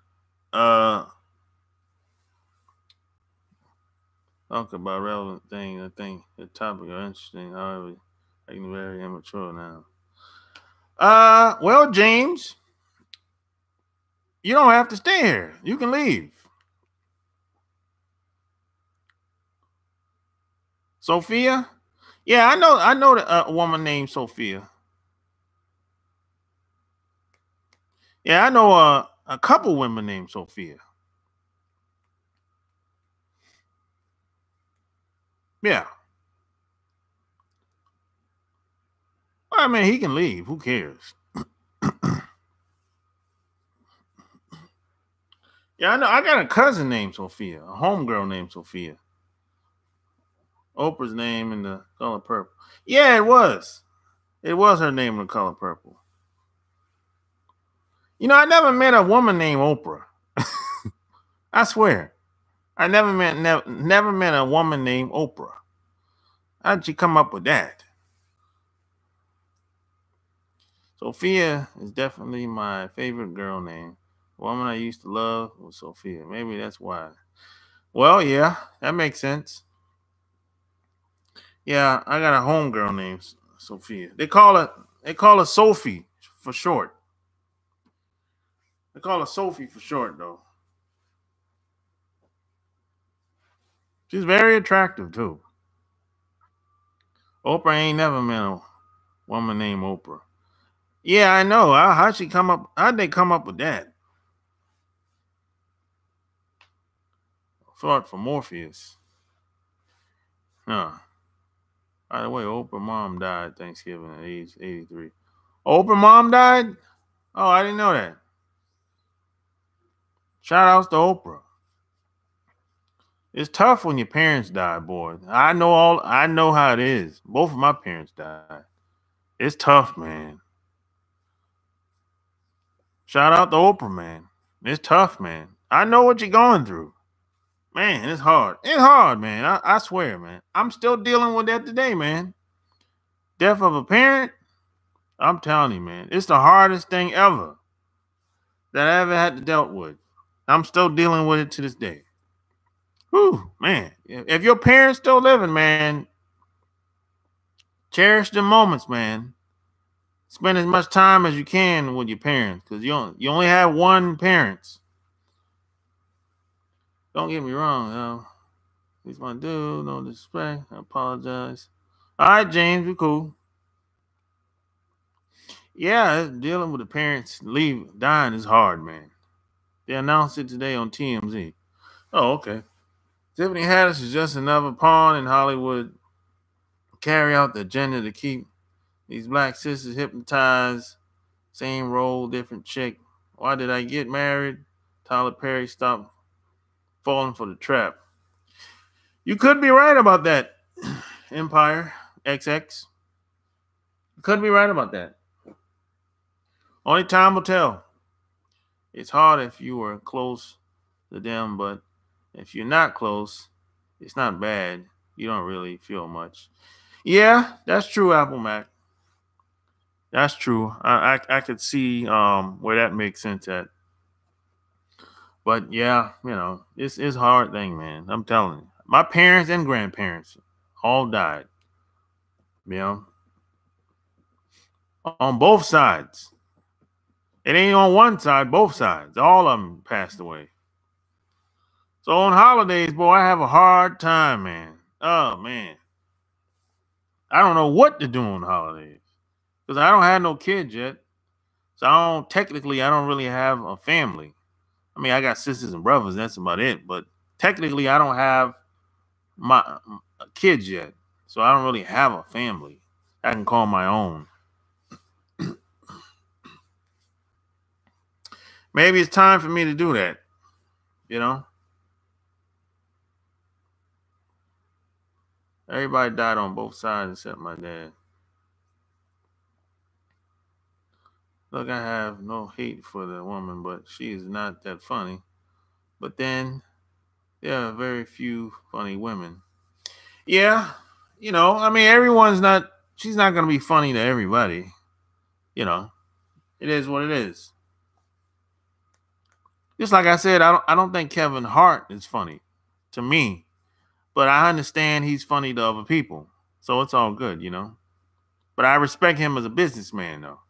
Talk about relevant things. I think the topic are interesting. However, I can be very immature now. Well, James, you don't have to stay here. You can leave. Sophia? Yeah, I know a woman named Sophia. Yeah, I know a couple women named Sophia. Yeah. I mean, he can leave. Who cares? Yeah, I know. I got a cousin named Sophia, a homegirl named Sophia. Oprah's name in the color purple. Yeah, it was. It was her name in the color purple. You know, I never met a woman named Oprah. I swear. I never met a woman named Oprah. How'd you come up with that? Sophia is definitely my favorite girl name. The woman I used to love was Sophia. Maybe that's why. Well, yeah, that makes sense. Yeah, I got a homegirl named Sophia. They call her Sophie for short. They call her Sophie for short though. She's very attractive too. Oprah ain't never met a woman named Oprah. Yeah, I know. How'd they come up with that? Short for Morpheus. Huh. By the way, Oprah mom died Thanksgiving at age 83. Oprah mom died? Oh, I didn't know that. Shout outs to Oprah. It's tough when your parents die, boy. I know how it is. Both of my parents died. It's tough, man. Shout out to Oprah, man. It's tough, man. I know what you're going through. Man, it's hard. It's hard, man. I swear, man. I'm still dealing with that today, man. Death of a parent, I'm telling you, man. It's the hardest thing ever that I ever had to deal with. I'm still dealing with it to this day. Whew, man. If your parents still living, man, cherish the moments, man. Spend as much time as you can with your parents, because you only have one parents. Don't get me wrong, he's my dude, no disrespect. I apologize. All right, James, we cool. Yeah, dealing with the parents dying is hard, man. They announced it today on TMZ. Oh, okay. Tiffany Haddish is just another pawn in Hollywood. Carry out the agenda to keep these black sisters hypnotized. Same role, different chick. Why did I get married? Tyler Perry stopped falling for the trap. You could be right about that, Empire XX. You could be right about that. Only time will tell. It's hard if you were close to them. But if you're not close, it's not bad. You don't really feel much. Yeah, that's true, Apple Mac. That's true. I could see where that makes sense at. But yeah, it's a hard thing, man. I'm telling you. My parents and grandparents all died. You know, on both sides. It ain't on one side, both sides. All of them passed away. So on holidays, boy, I have a hard time, man. Oh man. I don't know what to do on holidays. Because I don't have no kids yet. So I don't really have a family. I mean, I got sisters and brothers, that's about it. But technically I don't have my kids yet. So I don't really have a family I can call my own. Maybe it's time for me to do that, you know? Everybody died on both sides except my dad. Look, I have no hate for the woman, but she is not that funny. But then there are very few funny women. Yeah, I mean, she's not going to be funny to everybody. It is what it is. Just like I said, I don't think Kevin Hart is funny to me, but I understand he's funny to other people. So it's all good, But I respect him as a businessman, though.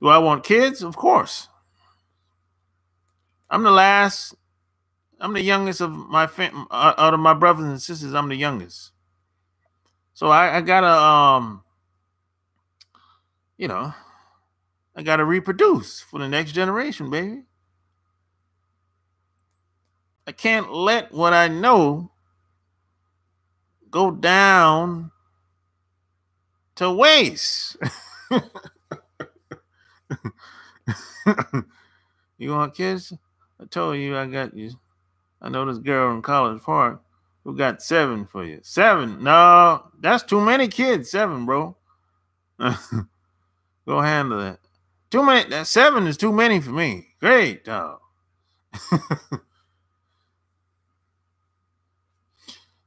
Do I want kids? Of course. I'm the last. I'm the youngest of my out of my brothers and sisters. I'm the youngest. So I gotta I gotta reproduce for the next generation, baby. I can't let what I know go down to waste. You want kids? I told you I got you. I know this girl in College Park who got 7 for you. 7? No, that's too many kids. 7, bro. Go handle that. Too many. That 7 is too many for me. Great, dog.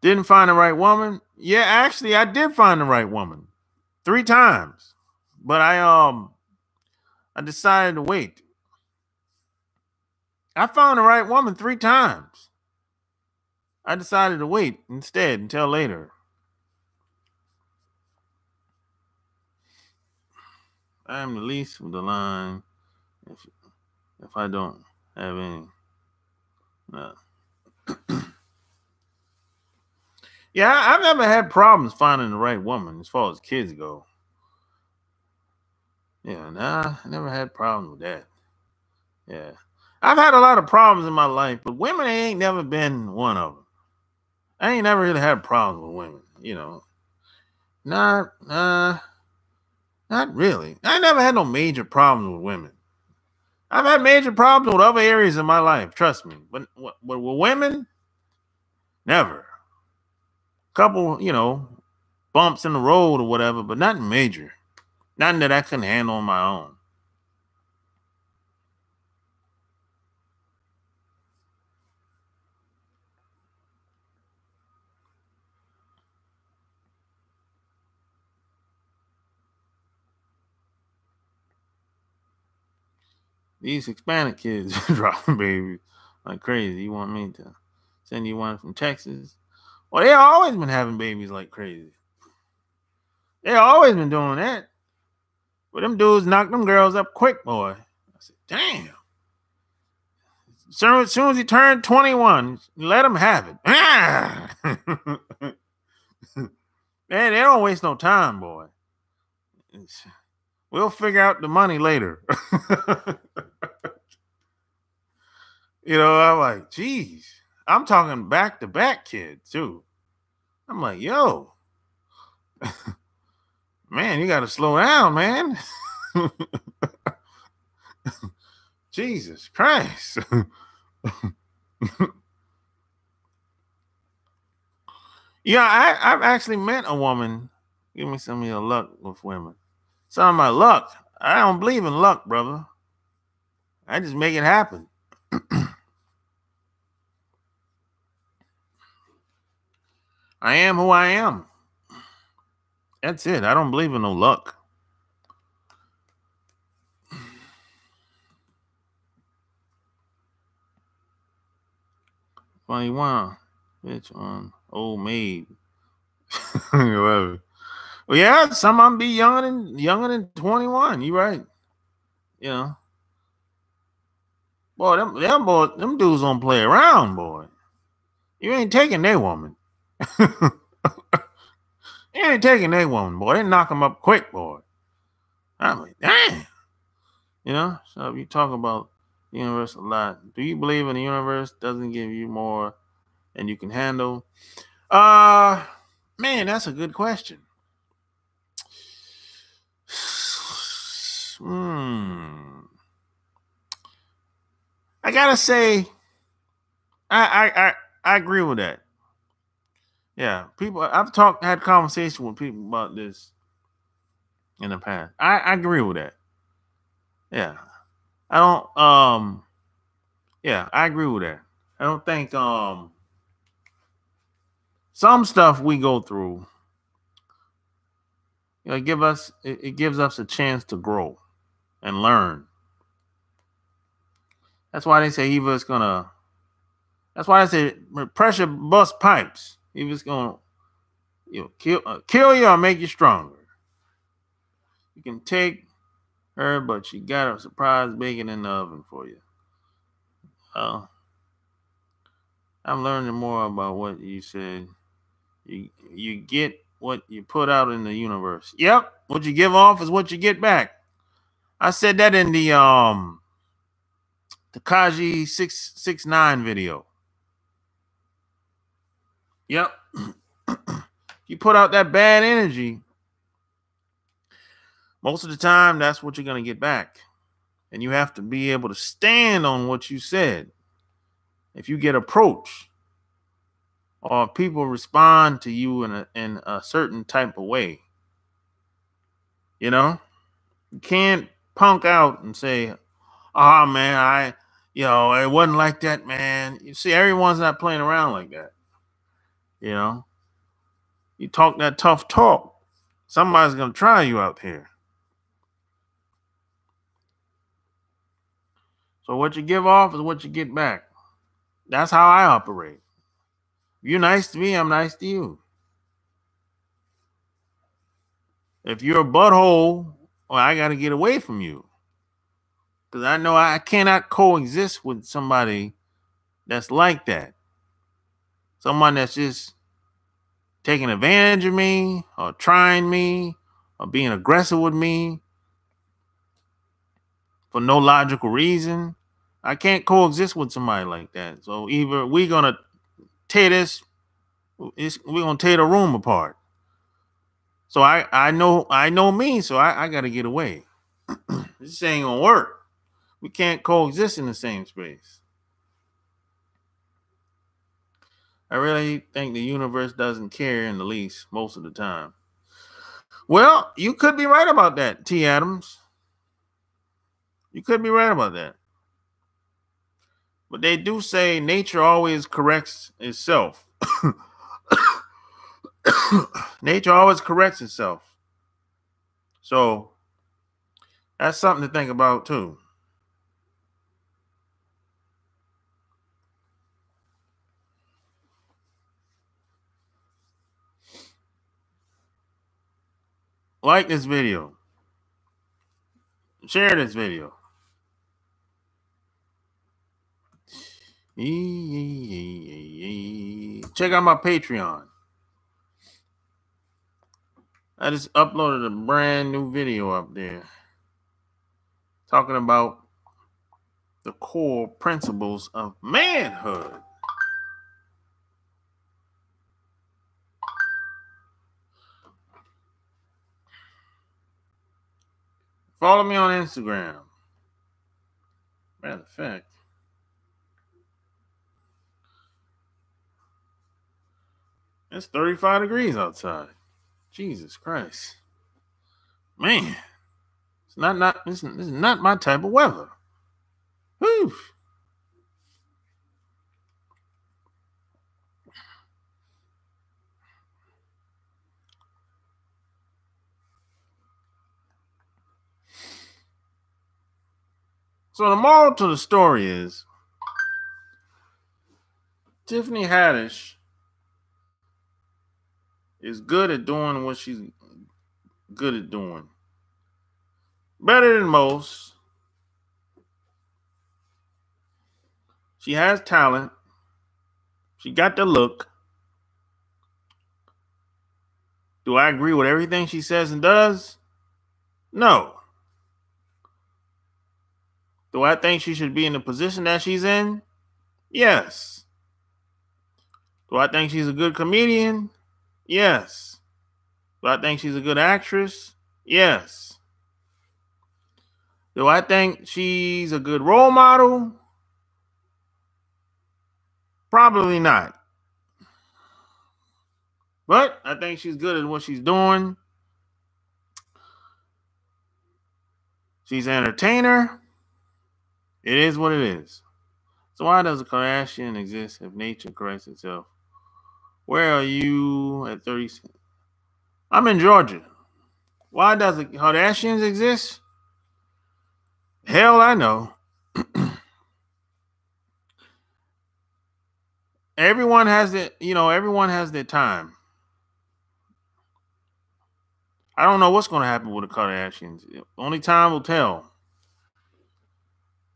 Didn't find the right woman. Yeah, actually, I did find the right woman 3 times, but I decided to wait. I found the right woman 3 times. I decided to wait instead until later. I am the least of the line if I don't have any. Yeah, I've never had problems finding the right woman as far as kids go. Yeah, nah, I never had problems with that. Yeah. I've had a lot of problems in my life, but women ain't never been one of them. I ain't never really had problems with women, Not really. I never had no major problems with women. I've had major problems with other areas of my life, trust me. But with women, never. Couple, bumps in the road or whatever, but nothing major. Nothing that I couldn't handle on my own. These Hispanic kids dropping babies like crazy. You want me to send you one from Texas? Well, they always been having babies like crazy. They always been doing that. But them dudes knock them girls up quick, boy. I said, damn. As soon as he turned 21, let him have it. Man, they don't waste no time, boy. We'll figure out the money later. I'm like, geez. I'm talking back-to-back kids, too. I'm like, yo. Man, you got to slow down, man. Jesus Christ. Yeah, I've actually met a woman. Give me some of your luck with women. Some of my luck. I don't believe in luck, brother. I just make it happen. I am who I am. That's it. I don't believe in no luck. Funny one. Which one? Old maid. Whatever. Well, yeah, some of them be younger than 21. You right. You know. Boy, them dudes don't play around, boy. You ain't taking their woman. You ain't taking their woman, boy. They knock them up quick, boy. I'm like, damn. You know? So if you talk about the universe a lot, do you believe in the universe doesn't give you more than you can handle? Man, that's a good question. I gotta say, I agree with that. Yeah, people. I've had conversation with people about this in the past. I agree with that. Yeah, I don't. Yeah, I agree with that. I don't think some stuff we go through, it gives us a chance to grow and learn. That's why they say either it's gonna. That's why I say pressure bust pipes. Either it's gonna kill you or make you stronger. You can take her, but she got a surprise bacon in the oven for you. I'm learning more about what you said. You get what you put out in the universe. Yep, what you give off is what you get back. I said that in the Takaji 669 video. Yep. You put out that bad energy, most of the time that's what you're going to get back. And you have to be able to stand on what you said. If you get approached or people respond to you in a certain type of way, you know, you can't punk out and say, "Oh man, it wasn't like that, man." You see, everyone's not playing around like that. You know, you talk that tough talk, somebody's gonna try you out here. So what you give off is what you get back. That's how I operate. If you're nice to me, I'm nice to you. If you're a butthole, well, I got to get away from you. Because I know I cannot coexist with somebody that's like that. Someone that's just taking advantage of me or trying me or being aggressive with me for no logical reason. I can't coexist with somebody like that. So either we're going to tear the room apart. So I know me, so I got to get away. This ain't going to work. We can't coexist in the same space. I really think the universe doesn't care in the least most of the time. Well, you could be right about that, T. Adams. You could be right about that. But they do say nature always corrects itself. Nature always corrects itself. So that's something to think about too. Like this video. Share this video. Check out my Patreon. I just uploaded a brand new video up there talking about the core principles of manhood. Follow me on Instagram. Matter of fact, it's 35 degrees outside. Jesus Christ. Man, this is not my type of weather. Whew. So the moral to the story is Tiffany Haddish is good at doing what she's good at doing. Better than most. She has talent. She got the look. Do I agree with everything she says and does? No. Do I think she should be in the position that she's in? Yes. Do I think she's a good comedian? Yes. Do I think she's a good actress? Yes. Do I think she's a good role model? Probably not. But I think she's good at what she's doing. She's an entertainer. It is what it is. So why does a Kardashian exist if nature corrects itself? Where are you at 30? I'm in Georgia. Why does the Kardashians exist? Hell, I know. Everyone has it, everyone has their time. I don't know what's going to happen with the Kardashians. Only time will tell.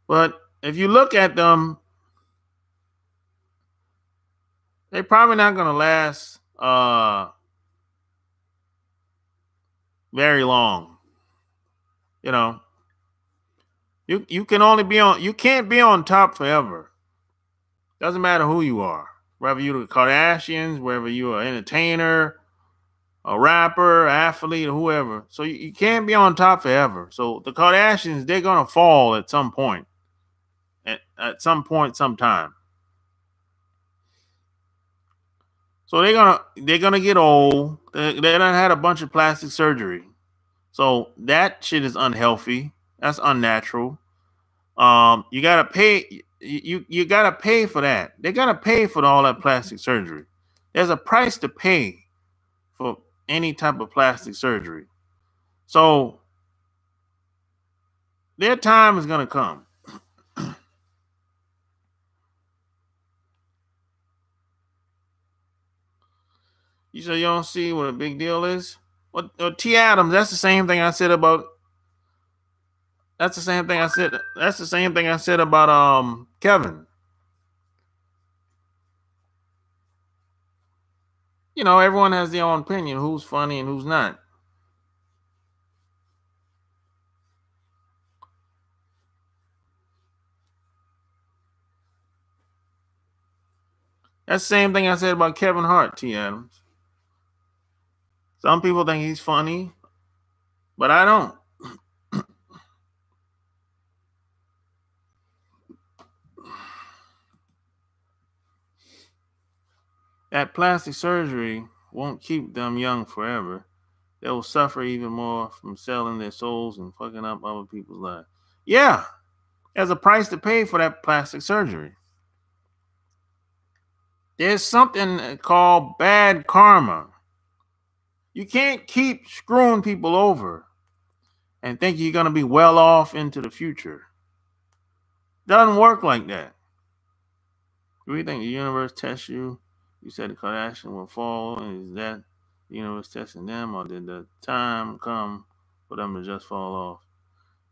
But if you look at them, they're probably not going to last very long. You can't be on top forever. Doesn't matter who you are. Whether you're the Kardashians, whether you're an entertainer, a rapper, athlete, or whoever. So you can't be on top forever. So the Kardashians, they're gonna fall at some point. At some point, sometime. So they're gonna get old. They done had a bunch of plastic surgery. So that shit is unhealthy. That's unnatural. You gotta pay. You gotta pay for that. They gotta pay for all that plastic surgery. There's a price to pay for any type of plastic surgery. So their time is gonna come. You say you don't see what a big deal is? Well, T. Adams, that's the same thing I said about. That's the same thing I said. That's the same thing I said about Kevin. Everyone has their own opinion. Who's funny and who's not. That's the same thing I said about Kevin Hart, T. Adams. Some people think he's funny, but I don't. That plastic surgery won't keep them young forever. They will suffer even more from selling their souls and fucking up other people's lives. Yeah, there's a price to pay for that plastic surgery. There's something called bad karma. You can't keep screwing people over and think you're going to be well off into the future. Doesn't work like that. Do you think the universe tests you? You said the Kardashian will fall, and is that the universe testing them, or did the time come for them to just fall off?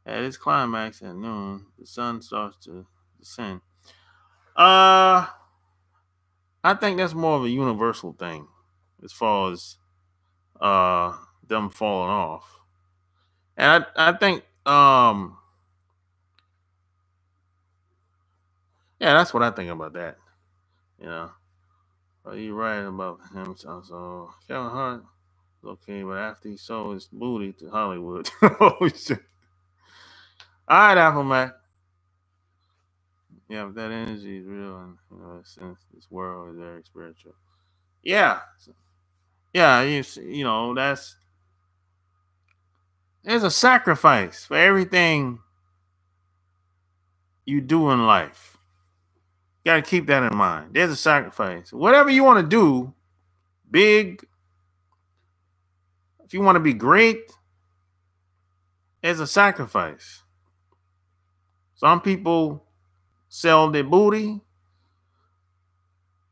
At its climax at noon, the sun starts to descend. I think that's more of a universal thing, as far as them falling off. And I think yeah, that's what I think about that. You're right about him. So Kevin Hart is okay, but after he sold his booty to Hollywood. Oh shit. All right, Apple Mac. Yeah, but that energy is real, and since this world is very spiritual. Yeah, yeah. That's there's a sacrifice for everything you do in life. You got to keep that in mind. There's a sacrifice. Whatever you want to do, big. If you want to be great, there's a sacrifice. Some people sell their booty.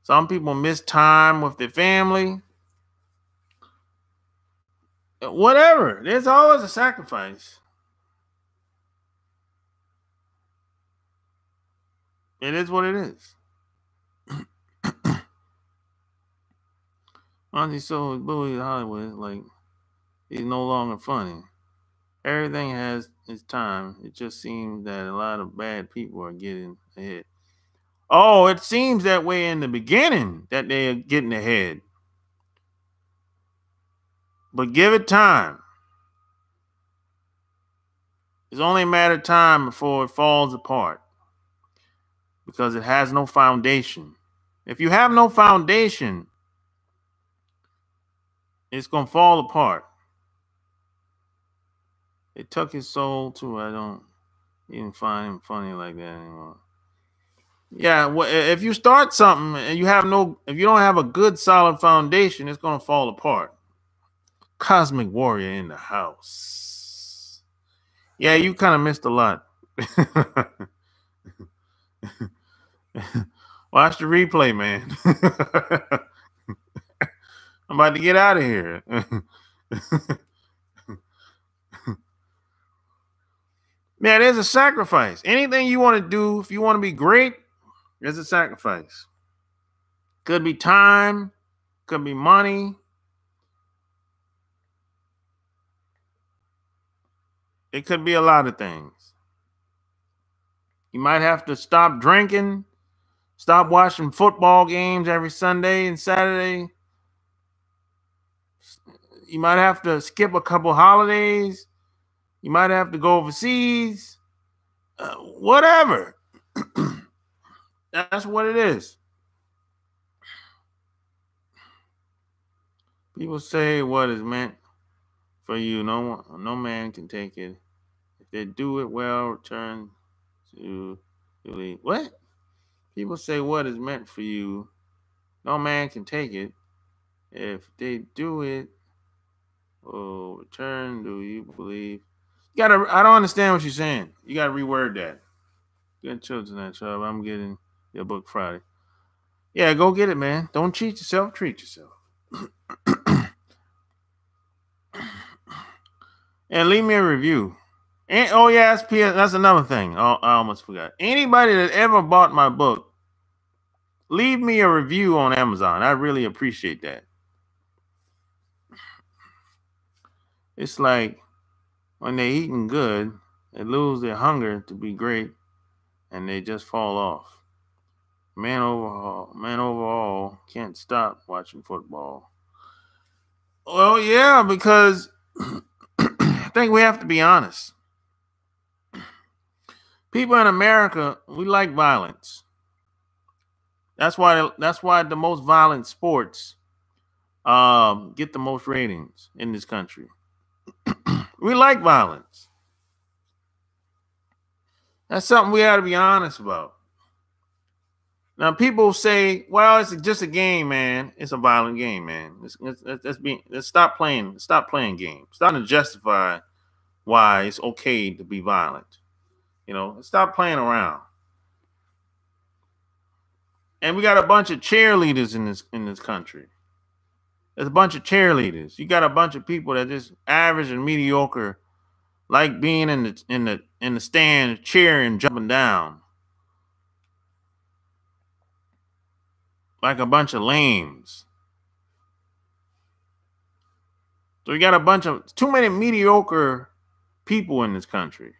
Some people miss time with their family. Whatever. There's always a sacrifice. It is what it is. Once he sold his booty to Hollywood, like, he's no longer funny. Everything has its time. It just seems that a lot of bad people are getting ahead. Oh, it seems that way in the beginning that they are getting ahead. But give it time. It's only a matter of time before it falls apart because it has no foundation. If you have no foundation, it's going to fall apart. It took his soul too. I don't even find him funny like that anymore. Yeah, well, if you start something and if you don't have a good solid foundation, it's going to fall apart. Cosmic Warrior in the house. Yeah, you kind of missed a lot. Watch the replay, man. I'm about to get out of here. Man, there's a sacrifice. Anything you want to do, if you want to be great, there's a sacrifice. Could be time, could be money. It could be a lot of things. You might have to stop drinking, stop watching football games every Sunday and Saturday. You might have to skip a couple holidays. You might have to go overseas. Whatever. That's what it is. People say what is meant for you, no man can take it. If they do it well, return to believe. What? People say what is meant for you, no man can take it. If they do it, return, do you believe? I don't understand what you're saying. You gotta reword that. Good children that job. I'm getting your book Friday. Yeah, go get it, man. Don't cheat yourself, treat yourself. And leave me a review. And that's another thing. I almost forgot. Anybody that ever bought my book, leave me a review on Amazon. I really appreciate that. It's like when they're eating good, they lose their hunger to be great, and they just fall off. Man overall can't stop watching football. Well, yeah, because I think we have to be honest. People in America, we like violence. That's why the most violent sports get the most ratings in this country. We like violence. That's something we got to be honest about. Now, people say, "Well, it's just a game, man. It's a violent game, man. Let's stop playing. Stop playing games. Stop to justify why it's okay to be violent. Stop playing around." And we got a bunch of cheerleaders in this country. There's a bunch of cheerleaders. You got a bunch of people that just average and mediocre, like being in the stand, cheering, jumping down, like a bunch of lames. So we got too many mediocre people in this country.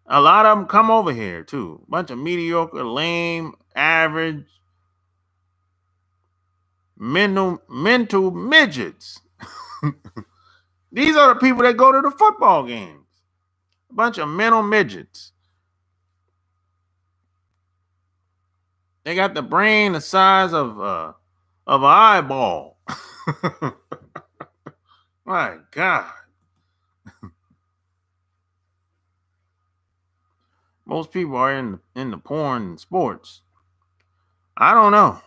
A lot of them come over here too. A bunch of mediocre, lame, average, mental midgets. These are the people that go to the football games. A bunch of mental midgets. They got the brain the size of an eyeball. My God. Most people are in the porn and sports. I don't know.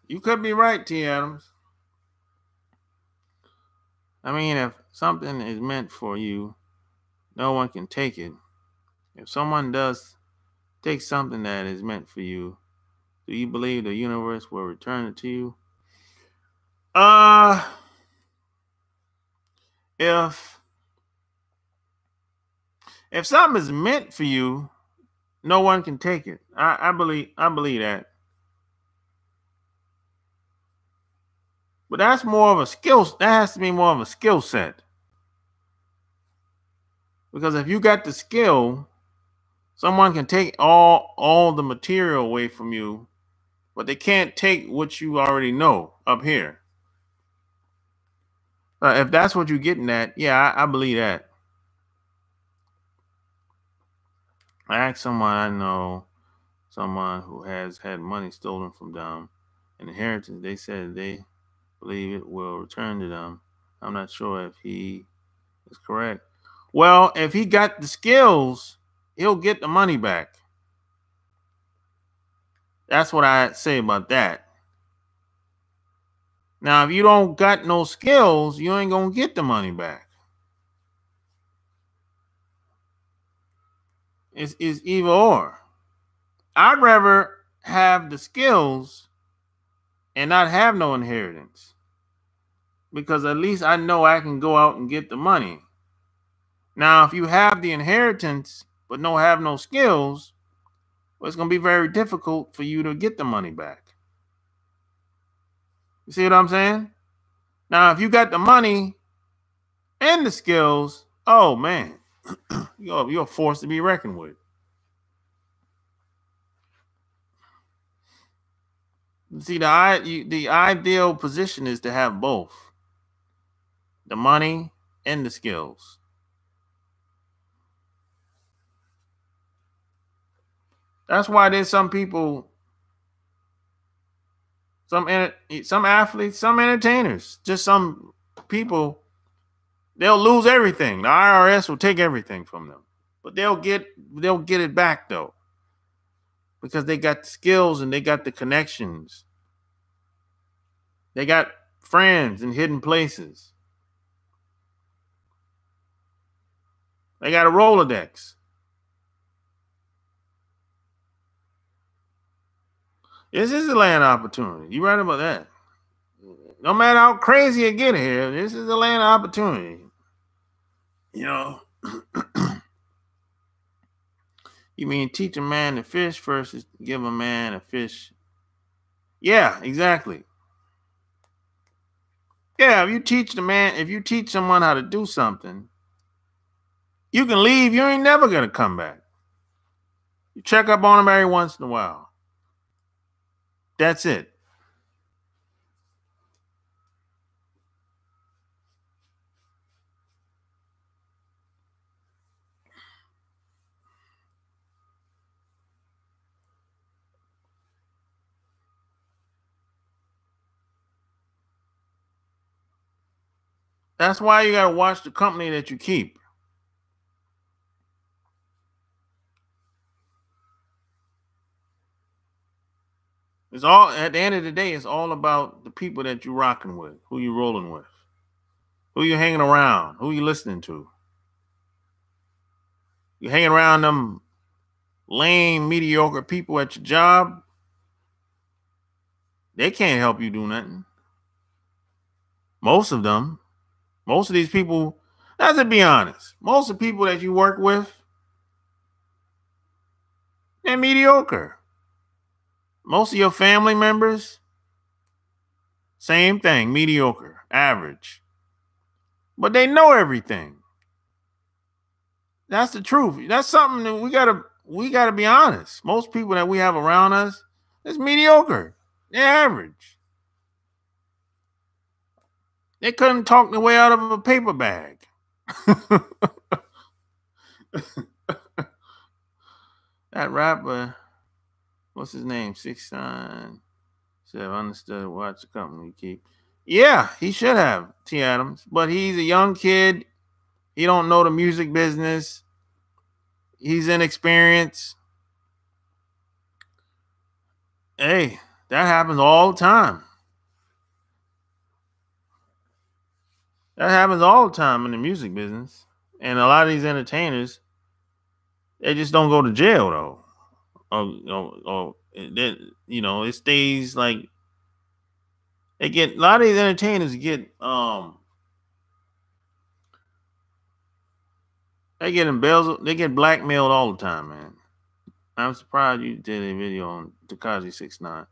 You could be right, T. Adams. I mean, if something is meant for you, no one can take it. If someone does take something that is meant for you, do you believe the universe will return it to you? Uh if something is meant for you, no one can take it. I believe that. But that's more of a skill. That has to be more of a skill set. Because if you got the skill, someone can take all the material away from you, but they can't take what you already know up here. If that's what you're getting at, yeah, I believe that. I asked someone I know, someone who has had money stolen from them, an inheritance. They said they believe it will return to them. I'm not sure if he is correct. Well, if he got the skills, he'll get the money back. That's what I say about that. Now, if you don't got no skills, you ain't gonna get the money back. It's either or. I'd rather have the skills and not have no inheritance, because at least I know I can go out and get the money. Now, if you have the inheritance but don't have no skills, well, it's going to be very difficult for you to get the money back. You see what I'm saying? Now, if you got the money and the skills, oh man, you're a force to be reckoned with. See, the ideal position is to have both the money and the skills. That's why there's some people, some athletes, some entertainers, just some people, they'll lose everything. The IRS will take everything from them, but they'll get it back though, because they got the skills and they got the connections. They got friends in hidden places. They got a Rolodex. This is a land opportunity. You right about that. No matter how crazy it get here, this is a land opportunity. You know, you mean teach a man to fish versus give a man a fish? Yeah, exactly. Yeah, if you teach someone how to do something, you can leave. You ain't never gonna come back. You check up on them every once in a while. That's it. That's why you gotta watch the company that you keep. It's all, at the end of the day, it's all about the people that you're rocking with, who you rolling with, who you hanging around, who you listening to. You hanging around them lame, mediocre people at your job, they can't help you do nothing. Most of these people, let's be honest, most of the people that you work with, they're mediocre. Most of your family members, same thing, mediocre, average. But they know everything. That's the truth. That's something that we gotta be honest. Most people that we have around us, it's mediocre. They're average. They couldn't talk their way out of a paper bag. That rapper, what's his name? 6ix9ine said, understood, watch the company keep. Yeah, he should have, T. Adams. But he's a young kid. He don't know the music business. He's inexperienced. Hey, that happens all the time. That happens all the time in the music business. And a lot of these entertainers, they just don't go to jail, though. or then it stays like they get a lot of these entertainers get they get embezzled, they get blackmailed all the time, man. I'm surprised you did a video on Tekashi 6ix9ine.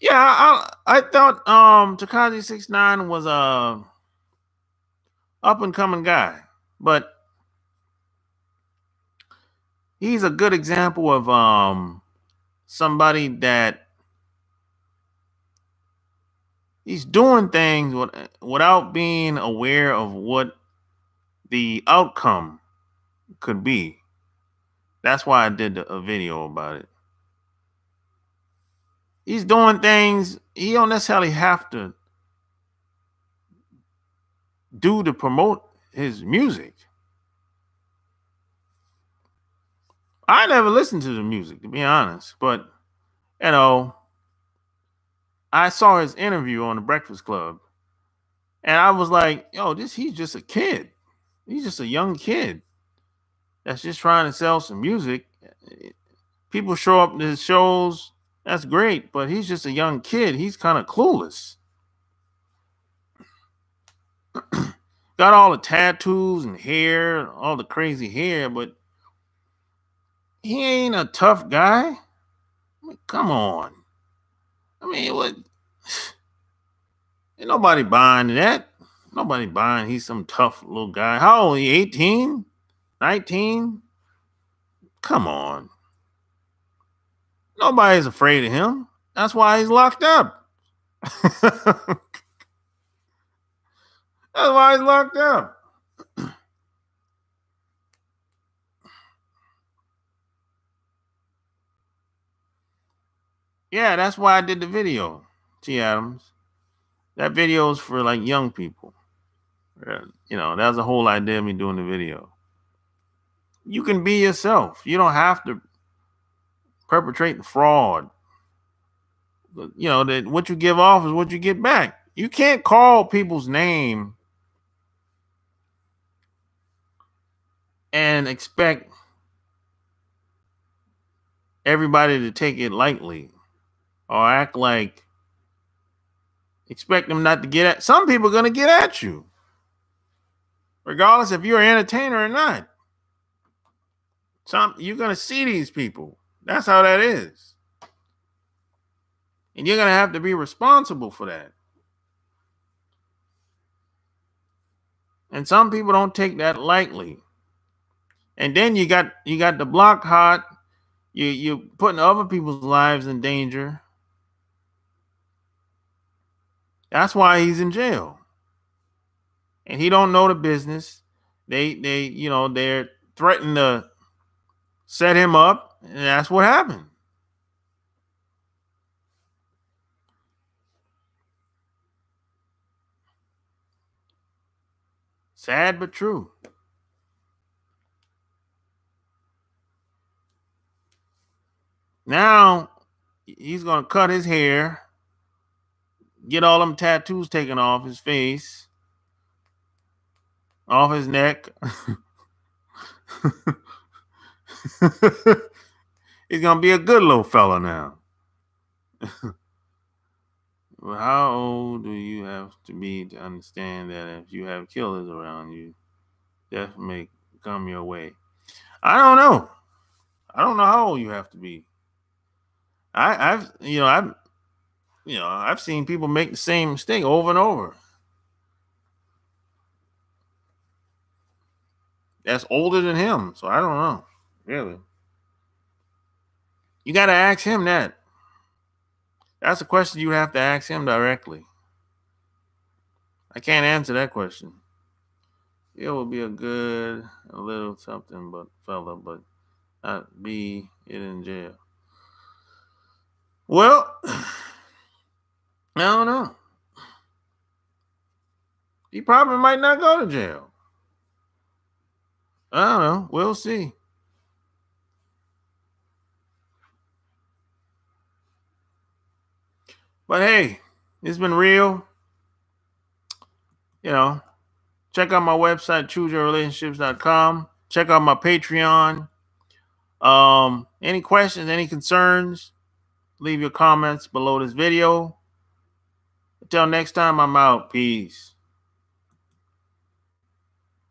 Yeah, I thought Tekashi 6ix9ine was a up and coming guy, but he's a good example of somebody that he's doing things without being aware of what the outcome could be. That's why I did a video about it. He's doing things he don't necessarily have to do to promote his music. I never listened to the music, to be honest, but I saw his interview on the Breakfast Club, and I was like, yo, he's just a kid. He's just a young kid that's just trying to sell some music. People show up to his shows, that's great, but he's just a young kid. He's kind of clueless. Got all the tattoos and hair, all the crazy hair, but he ain't a tough guy. I mean, come on. I mean, what? Ain't nobody buying that. Nobody buying he's some tough little guy. How old are you? 18? 19? Come on. Nobody's afraid of him. That's why he's locked up. That's why he's locked up. Yeah, that's why I did the video, T. Adams. That video is for like young people. That was the whole idea of me doing the video. You can be yourself. You don't have to perpetrate the fraud. That what you give off is what you get back. You can't call people's name and expect everybody to take it lightly or act like expect them not to get at. Some people are going to get at you, regardless if you're an entertainer or not. You're going to see these people. That's how that is. And you're going to have to be responsible for that. And some people don't take that lightly. And then you got the block hot. You're putting other people's lives in danger. That's why he's in jail. And he don't know the business. They're threatening to set him up, and that's what happened. Sad but true. Now he's gonna cut his hair, get all them tattoos taken off his face, off his neck. He's gonna be a good little fella now. Well, how old do you have to be to understand that if you have killers around you, death may come your way? I don't know. I don't know how old you have to be. I've seen people make the same mistake over and over. That's older than him, so I don't know. Really. You got to ask him that. That's a question you have to ask him directly. I can't answer that question. It will be a little something, but fella, but not be it in jail. Well, I don't know. He probably might not go to jail. I don't know. We'll see. But hey, it's been real. Check out my website, chooseyourrelationships.com. Check out my Patreon. Any questions, any concerns, leave your comments below this video. Until next time, I'm out. Peace.